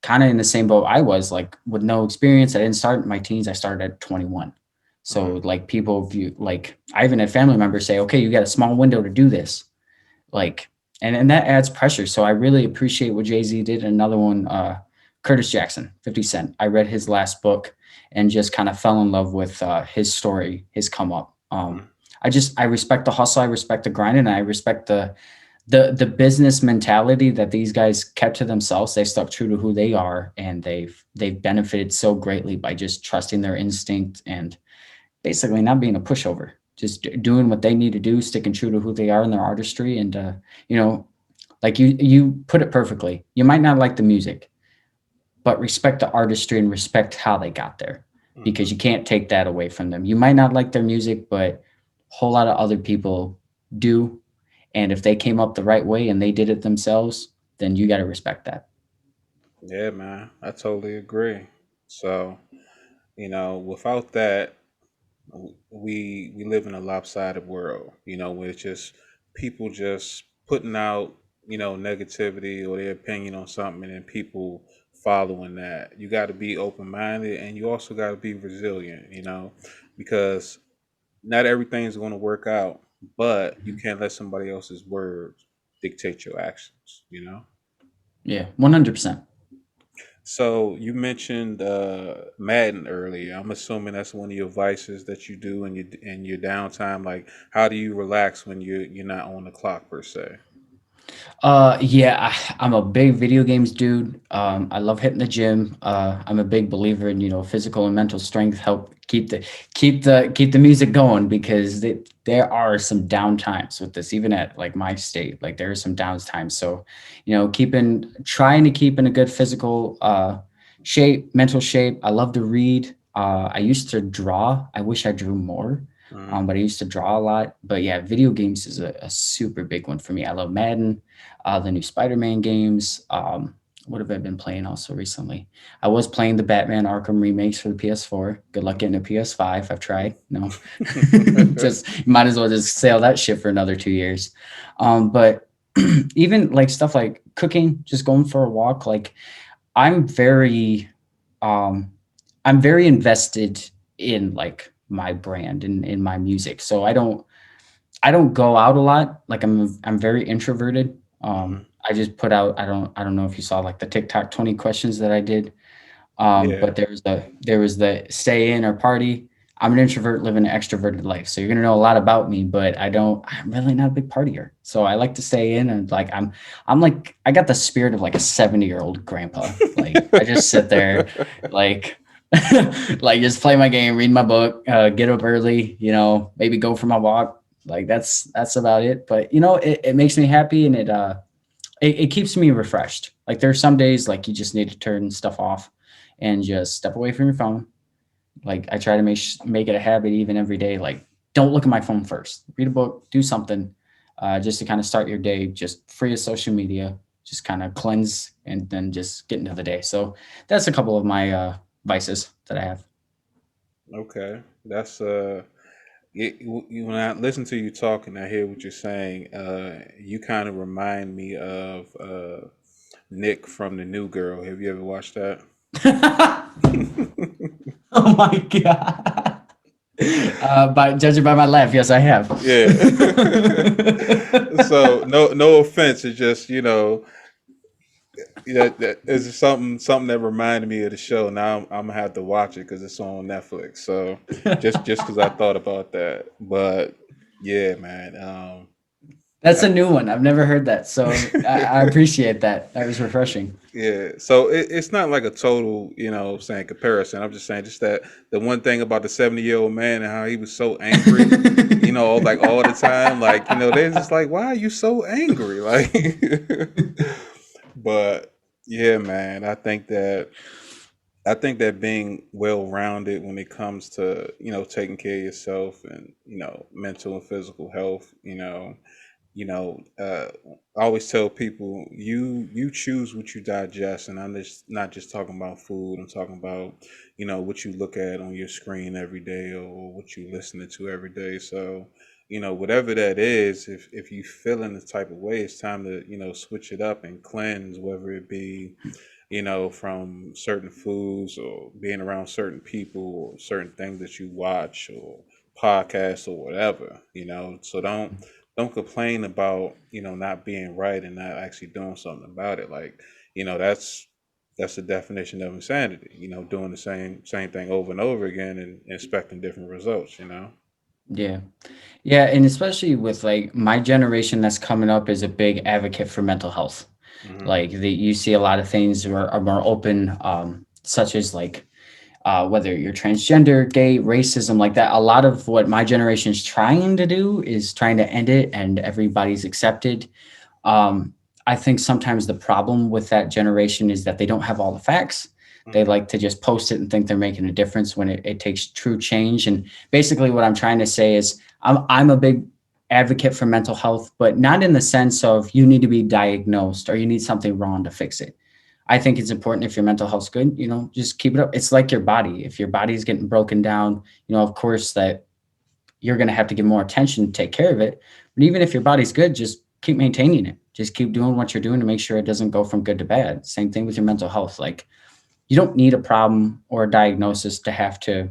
kind of in the same boat I was, like, with no experience. I didn't start in my teens. I started at 21. So Hmm. like people view, like, I even had family members say, okay, you got a small window to do this, like, and that adds pressure. So I really appreciate what Jay-Z did. Another one, Curtis Jackson, 50 Cent. I read his last book and just kind of fell in love with his story, his come up. Hmm. I respect the hustle, I respect the grind, and I respect the business mentality that these guys kept to themselves. They stuck true to who they are, and they've benefited so greatly by just trusting their instinct and basically not being a pushover, just doing what they need to do, sticking true to who they are in their artistry. And you know, like you put it perfectly. You might not like the music, but respect the artistry and respect how they got there, because Hmm. you can't take that away from them. You might not like their music, but a whole lot of other people do. And if they came up the right way and they did it themselves, then you got to respect that. Yeah, man, I totally agree. So without that, we live in a lopsided world, where it's just people just putting out, negativity or their opinion on something, and then people following that. You got to be open minded, and you also got to be resilient, because not everything's going to work out, but you Mhm. can't let somebody else's words dictate your actions. Yeah, 100%. So you mentioned Madden earlier. I'm assuming that's one of your vices that you do in your downtime. Like, how do you relax when you're not on the clock per se? Yeah, I'm a big video games dude. I love hitting the gym. I'm a big believer in, physical and mental strength help keep the music going, because there are some down times with this, even at like my state. Like there are some down times. So, keeping trying to keep in a good physical shape, mental shape. I love to read. I used to draw. I wish I drew more. Hmm. But I used to draw a lot. But yeah, video games is a super big one for me. I love Madden, the new Spider-Man games. What have I been playing also recently? I was playing the Batman Arkham remakes for the PS4. Good luck getting a PS5. I've tried. No, just might as well just sail that ship for another 2 years. But even like stuff like cooking, just going for a walk. Like I'm very, um, I'm very invested in like my brand and in my music. So I don't go out a lot. Like I'm very introverted. Hmm. I just put out, I don't know if you saw like the TikTok 20 questions that I did. Yeah. But there was the stay in or party. I'm an introvert living an extroverted life. So you're gonna know a lot about me, but I'm really not a big partier. So I like to stay in, and like I'm like I got the spirit of like a 70-year-old grandpa. Like I just sit there, like like just play my game, read my book, get up early, maybe go for my walk. Like that's about it. But it makes me happy, and it keeps me refreshed. Like there's some days like you just need to turn stuff off and just step away from your phone. Like I try to make it a habit even every day. Like don't look at my phone first. Read a book, do something, just to kind of start your day, just free of social media, just kind of cleanse and then just get into the day. So that's a couple of my vices that I have. Okay, that's when I listen to you talk and I hear what you're saying, you kind of remind me of Nick from The New Girl. Have you ever watched that? Oh my god! By judging by my laugh, yes, I have. Yeah. So no offense, it's just that is something that reminded me of the show. Now I'm gonna have to watch it because it's on Netflix. So just because I thought about that, but yeah, man. That's a new one. I've never heard that, so I appreciate that. That was refreshing. Yeah, so it's not like a total, saying comparison. I'm just saying just that the one thing about the 70-year-old man and how he was so angry, like all the time, like they're just like, why are you so angry? Like, but yeah, man, I think that being well rounded when it comes to taking care of yourself and mental and physical health, you know, uh, I always tell people you choose what you digest, and I'm just not just talking about food. I'm talking about what you look at on your screen every day or what you listening to every day. So whatever that is, if you feel in the type of way, it's time to switch it up and cleanse, whether it be from certain foods or being around certain people or certain things that you watch or podcasts or whatever. So don't complain about not being right and not actually doing something about it. Like that's the definition of insanity. Doing the same thing over and over again and expecting different results. Yeah. Yeah, and especially with like my generation that's coming up is a big advocate for mental health. Hmm. Like you see a lot of things are more open, such as like whether you're transgender, gay, racism, like that. A lot of what my generation is trying to do is trying to end it, and everybody's accepted. Um, I think sometimes the problem with that generation is that they don't have all the facts. They Hmm. like to just post it and think they're making a difference when it takes true change. And basically, what I'm trying to say is, I'm a big advocate for mental health, but not in the sense of you need to be diagnosed or you need something wrong to fix it. I think it's important if your mental health's good, just keep it up. It's like your body. If your body's getting broken down, of course that you're going to have to give more attention to take care of it. But even if your body's good, just keep maintaining it. Just keep doing what you're doing to make sure it doesn't go from good to bad. Same thing with your mental health. Like you don't need a problem or a diagnosis to have to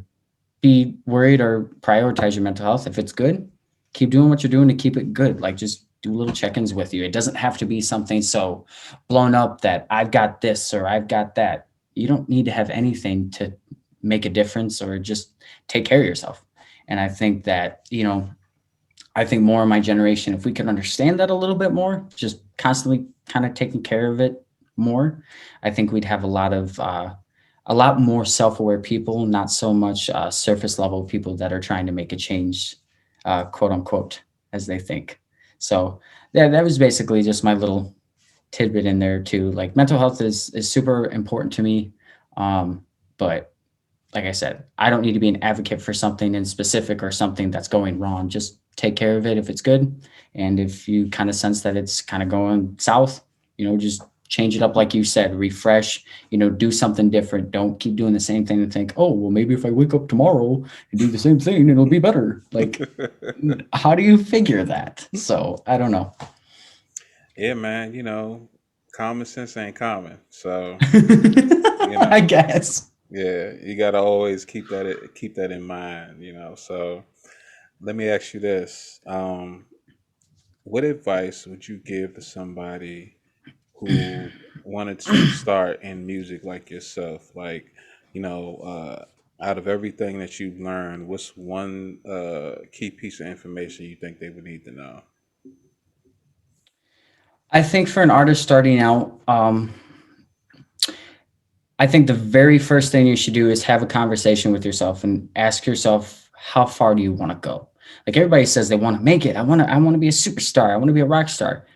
be worried or prioritize your mental health. If it's good, keep doing what you're doing to keep it good. Like just do little check-ins with you. It doesn't have to be something so blown up that I've got this or I've got that. You don't need to have anything to make a difference or just take care of yourself. And I think that, I think more of my generation, if we could understand that a little bit more, just constantly kind of taking care of it more, I think we'd have a lot more self-aware people, not so much surface level people that are trying to make a change, quote unquote, as they think. So yeah, that was basically just my little tidbit in there too. Like mental health is super important to me, but like I said, I don't need to be an advocate for something in specific or something that's going wrong. Just take care of it if it's good. And if you kind of sense that it's kind of going south, just change it up, like you said, refresh, do something different. Don't keep doing the same thing and think, oh, well, maybe if I wake up tomorrow and do the same thing, it'll be better. Like, how do you figure that? So I don't know. Yeah, man. Common sense ain't common. So you I know, guess. yeah, you gotta always keep that in mind. So let me ask you this: what advice would you give to somebody who wanted to start in music like yourself? Like, out of everything that you've learned, what's one key piece of information you think they would need to know? I think for an artist starting out, I think the very first thing you should do is have a conversation with yourself and ask yourself, how far do you want to go? Like everybody says they want to make it. I want to be a superstar. I want to be a rock star.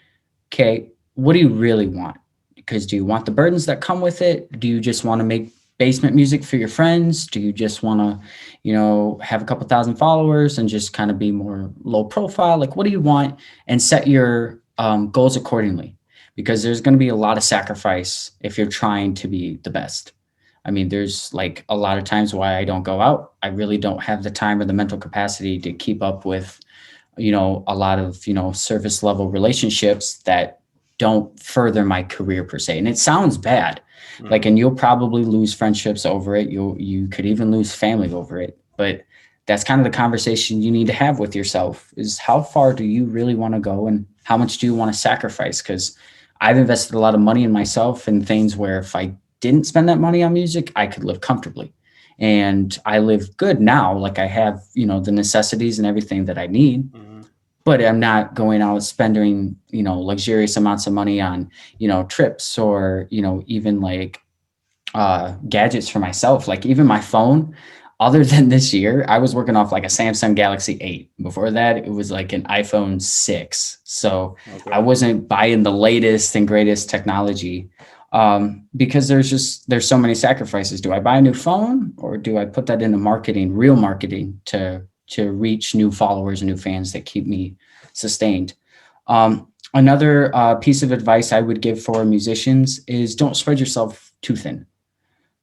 Okay. what do you really want? Because do you want the burdens that come with it? Do you just want to make basement music for your friends? Do you just want to, have a couple thousand followers and just kind of be more low profile? Like, what do you want? And set your goals accordingly, because there's going to be a lot of sacrifice if you're trying to be the best. I mean, there's like a lot of times why I don't go out. I really don't have the time or the mental capacity to keep up with, a lot of, surface level relationships that don't further my career per se. And it sounds bad. Like, Mm-hmm. and you'll probably lose friendships over it. You could even lose family over it. But that's kind of the conversation you need to have with yourself, is how far do you really want to go and how much do you want to sacrifice? Because I've invested a lot of money in myself and things where if I didn't spend that money on music, I could live comfortably. And I live good now. Like I have, the necessities and everything that I need, Mm-hmm. but I'm not going out spending, luxurious amounts of money on, trips or, even like gadgets for myself. Like even my phone, other than this year, I was working off like a Samsung Galaxy 8. Before that, it was like an iPhone 6. So I Okay. wasn't buying the latest and greatest technology, because there's so many sacrifices. Do I buy a new phone or do I put that into marketing, real marketing, to reach new followers and new fans that keep me sustained? Another piece of advice I would give for musicians is don't spread yourself too thin.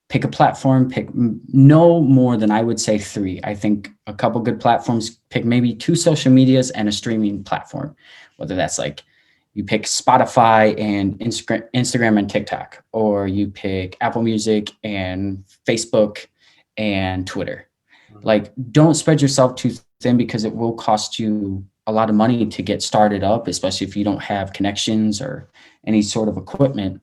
Pick a platform, pick no more than, I would say, three. I think a couple good platforms, pick maybe two social medias and a streaming platform, whether that's like you pick Spotify and Instagram and TikTok, or you pick Apple Music and Facebook and Twitter. Mm-hmm. Like, don't spread yourself too thin, because it will cost you a lot of money to get started up, especially if you don't have connections or any sort of equipment.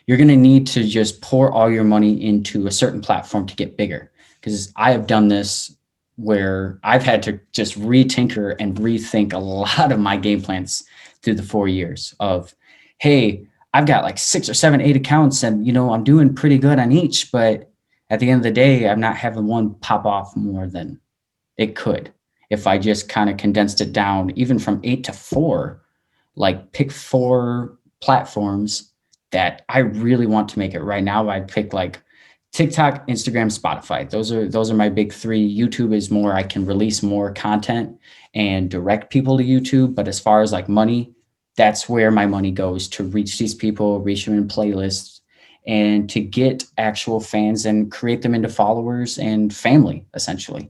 You're going to need to just pour all your money into a certain platform to get bigger. Because I have done this where I've had to just retinker and rethink a lot of my game plans through the 4 years of, hey, I've got like 6 or 7, 8 accounts, and I'm doing pretty good on each, but at the end of the day, I'm not having one pop off more than it could. If I just kind of condensed it down, even from 8 to 4, like pick 4 platforms that I really want to make it right now. I'd pick like TikTok, Instagram, Spotify. Those are my big three. YouTube is more, I can release more content and direct people to YouTube. But as far as like money, that's where my money goes, to reach these people, reach them in playlists, and to get actual fans and create them into followers and family, essentially.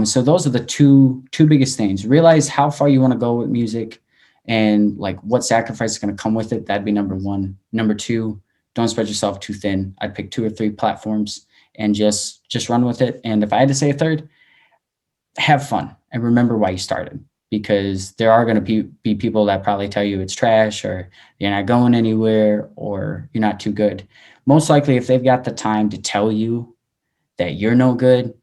So those are the two biggest things. Realize how far you want to go with music, and like what sacrifice is going to come with it. That'd be number one. Number two, don't spread yourself too thin. I'd pick 2 or 3 platforms and just run with it. And if I had to say a third, have fun and remember why you started, because there are going to be people that probably tell you it's trash, or you're not going anywhere, or you're not too good. Most likely, if they've got the time to tell you that you're no good,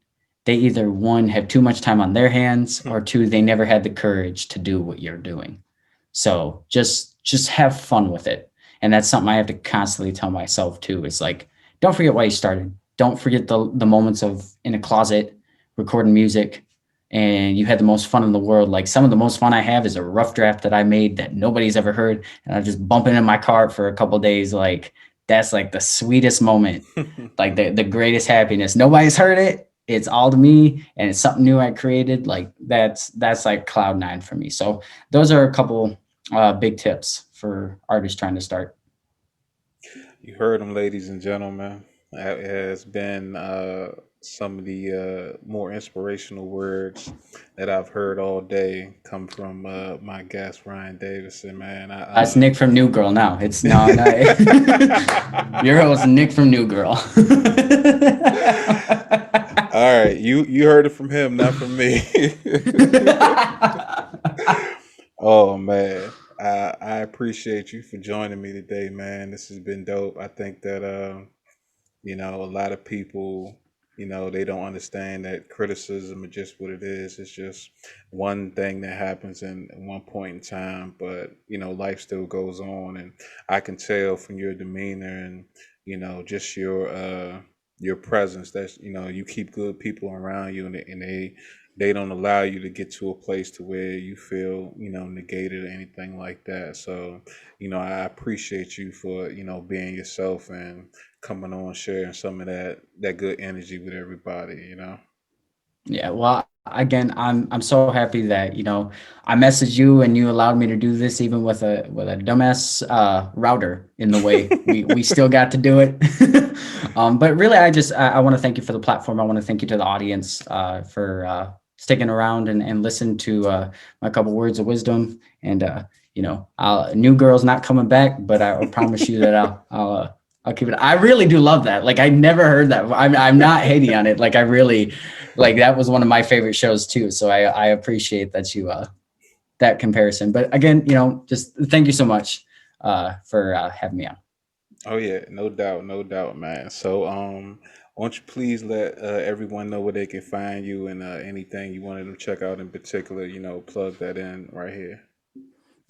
they either one, have too much time on their hands, or two, they never had the courage to do what you're doing. So just have fun with it. And that's something I have to constantly tell myself too. It's like, don't forget why you started. Don't forget the moments of in a closet recording music and you had the most fun in the world. Like some of the most fun I have is a rough draft that I made that nobody's ever heard. And I just bump it in my car for a couple days. Like that's like the sweetest moment, like the greatest happiness. Nobody's heard it. It's all to me, and it's something new I created. Like that's like cloud nine for me. So those are a couple big tips for artists trying to start. You heard them, ladies and gentlemen. That has been some of the more inspirational words that I've heard all day come from my guest Ryan Davidson. Man, That's Nick from New Girl. Now it's no, no. Your host Nick from New Girl. all right, you heard it from him, not from me. Oh man, I appreciate you for joining me today, man. This has been dope. I think that a lot of people, they don't understand that criticism is just what it is. It's just one thing that happens in one point in time, but life still goes on, and I can tell from your demeanor and just your presence that you keep good people around you, and they they don't allow you to get to a place to where you feel, negated or anything like that. So, I appreciate you for, being yourself and coming on, sharing some of that good energy with everybody. Yeah, well, again, I'm so happy that I messaged you and you allowed me to do this even with a dumbass router in the way. We still got to do it. But really, I want to thank you for the platform. I want to thank you to the audience for sticking around and listen to my couple words of wisdom. And new girl's not coming back, but I promise you that I'll keep it. I really do love that. Like I never heard that. I'm not hating on it. Like I really like that was one of my favorite shows too. So I appreciate that you that comparison. But again, just thank you so much for having me on. Oh yeah, no doubt, man. So, won't you please let everyone know where they can find you and anything you wanted them to check out in particular? Plug that in right here.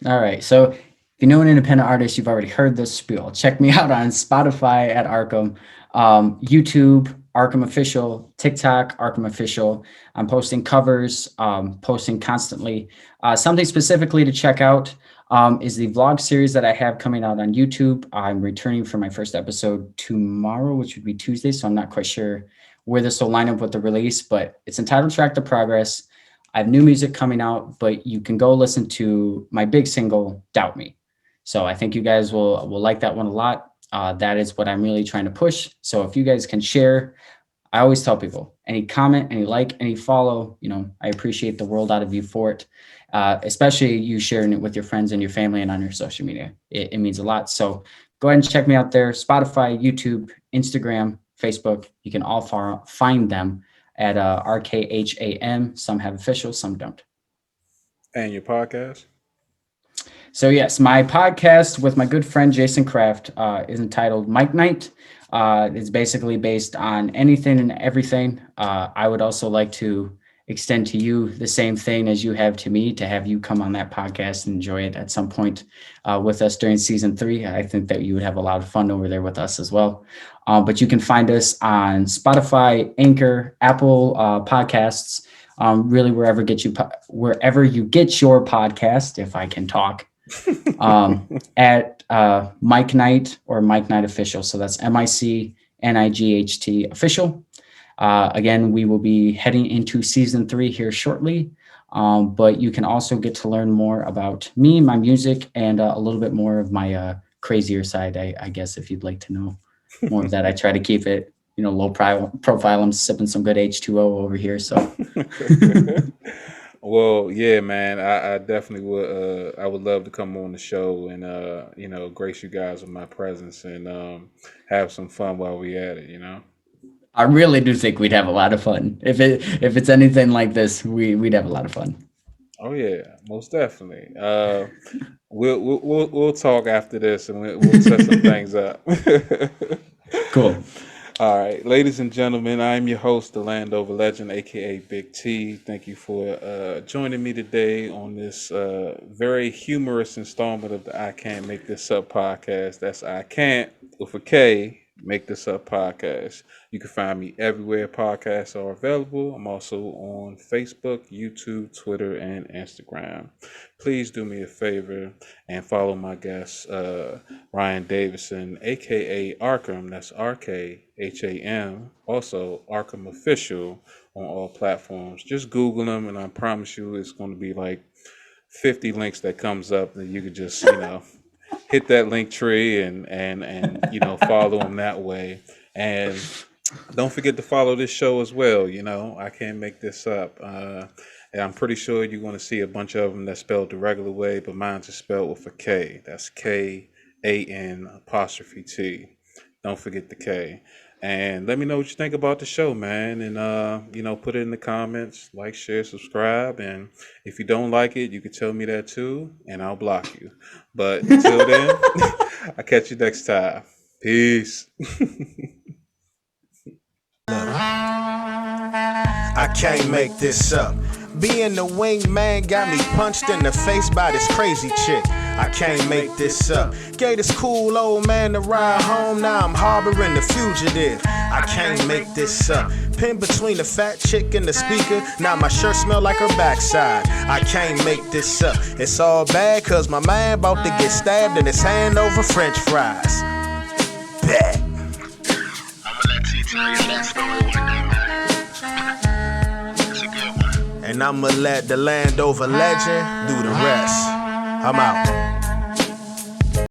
All right. So if you know an independent artist, you've already heard this spiel. Check me out on Spotify at Rkham, YouTube, Rkham Official, TikTok, Rkham Official. I'm posting covers, posting constantly. Something specifically to check out is the vlog series that I have coming out on YouTube. I'm returning for my first episode tomorrow, which would be Tuesday. So I'm not quite sure where this will line up with the release, but it's entitled Track the Progress. I have new music coming out, but you can go listen to my big single, Doubt Me. So I think you guys will like that one a lot. That is what I'm really trying to push. So if you guys can share, I always tell people any comment, any like, any follow, I appreciate the world out of you for it. Especially you sharing it with your friends and your family and on your social media. It means a lot. So go ahead and check me out there. Spotify, YouTube, Instagram, Facebook. You can all find them at RKHAM. Some have official, some don't. And your podcast? So yes, my podcast with my good friend Jason Kraft is entitled Mike Night. It's basically based on anything and everything. I would also like to extend to you the same thing as you have to me, to have you come on that podcast and enjoy it at some point with us during season 3. I think that you would have a lot of fun over there with us as well. But you can find us on Spotify, Anchor, Apple Podcasts, really wherever you get your podcast, if I can talk. At Mike Knight or Mike Knight Official. So that's MICNIGHT Official. Again, we will be heading into season 3 here shortly. But you can also get to learn more about me, my music, and a little bit more of my crazier side, I guess, if you'd like to know more of that. I try to keep it, low profile. I'm sipping some good H2O over here. So. Well, yeah, man. I definitely would. I would love to come on the show and grace you guys with my presence and have some fun while we at it. I really do think we'd have a lot of fun. If it's anything like this, we'd have a lot of fun. Oh yeah, most definitely. We'll talk after this and we'll set some things up. Cool. All right, ladies and gentlemen, I'm your host, the Landover Legend, aka Big T. Thank you for joining me today on this very humorous installment of the I Can't Make This Up podcast. That's I Can't with a K Make This Up podcast. You can find me everywhere podcasts are available. I'm also on Facebook, YouTube, Twitter, and Instagram. Please do me a favor and follow my guest, Ryan Davidson, aka Rkham. That's RKHAM. Also, Rkham Official on all platforms. Just Google him, and I promise you, it's going to be like 50 links that comes up that you could just hit that Linktree and follow him that way. And don't forget to follow this show as well. I can't make this up. And I'm pretty sure you're going to see a bunch of them that's spelled the regular way, but mine's is spelled with a K. That's KAN''T. Don't forget the K. And let me know what you think about the show, man. And, put it in the comments, like, share, subscribe. And if you don't like it, you can tell me that too, and I'll block you. But until then, I'll catch you next time. Peace. I can't make this up. Being the wingman got me punched in the face by this crazy chick. I can't make this up. Gave this cool old man to ride home, now I'm harboring the fugitive. I can't make this up. Pinned between the fat chick and the speaker, now my shirt smell like her backside. I can't make this up. It's all bad cause my man about to get stabbed in his hand over french fries. Bet. I'ma let T tell you that story one day, man. It's a good one. And I'ma let the Landover legend do the rest. I'm out.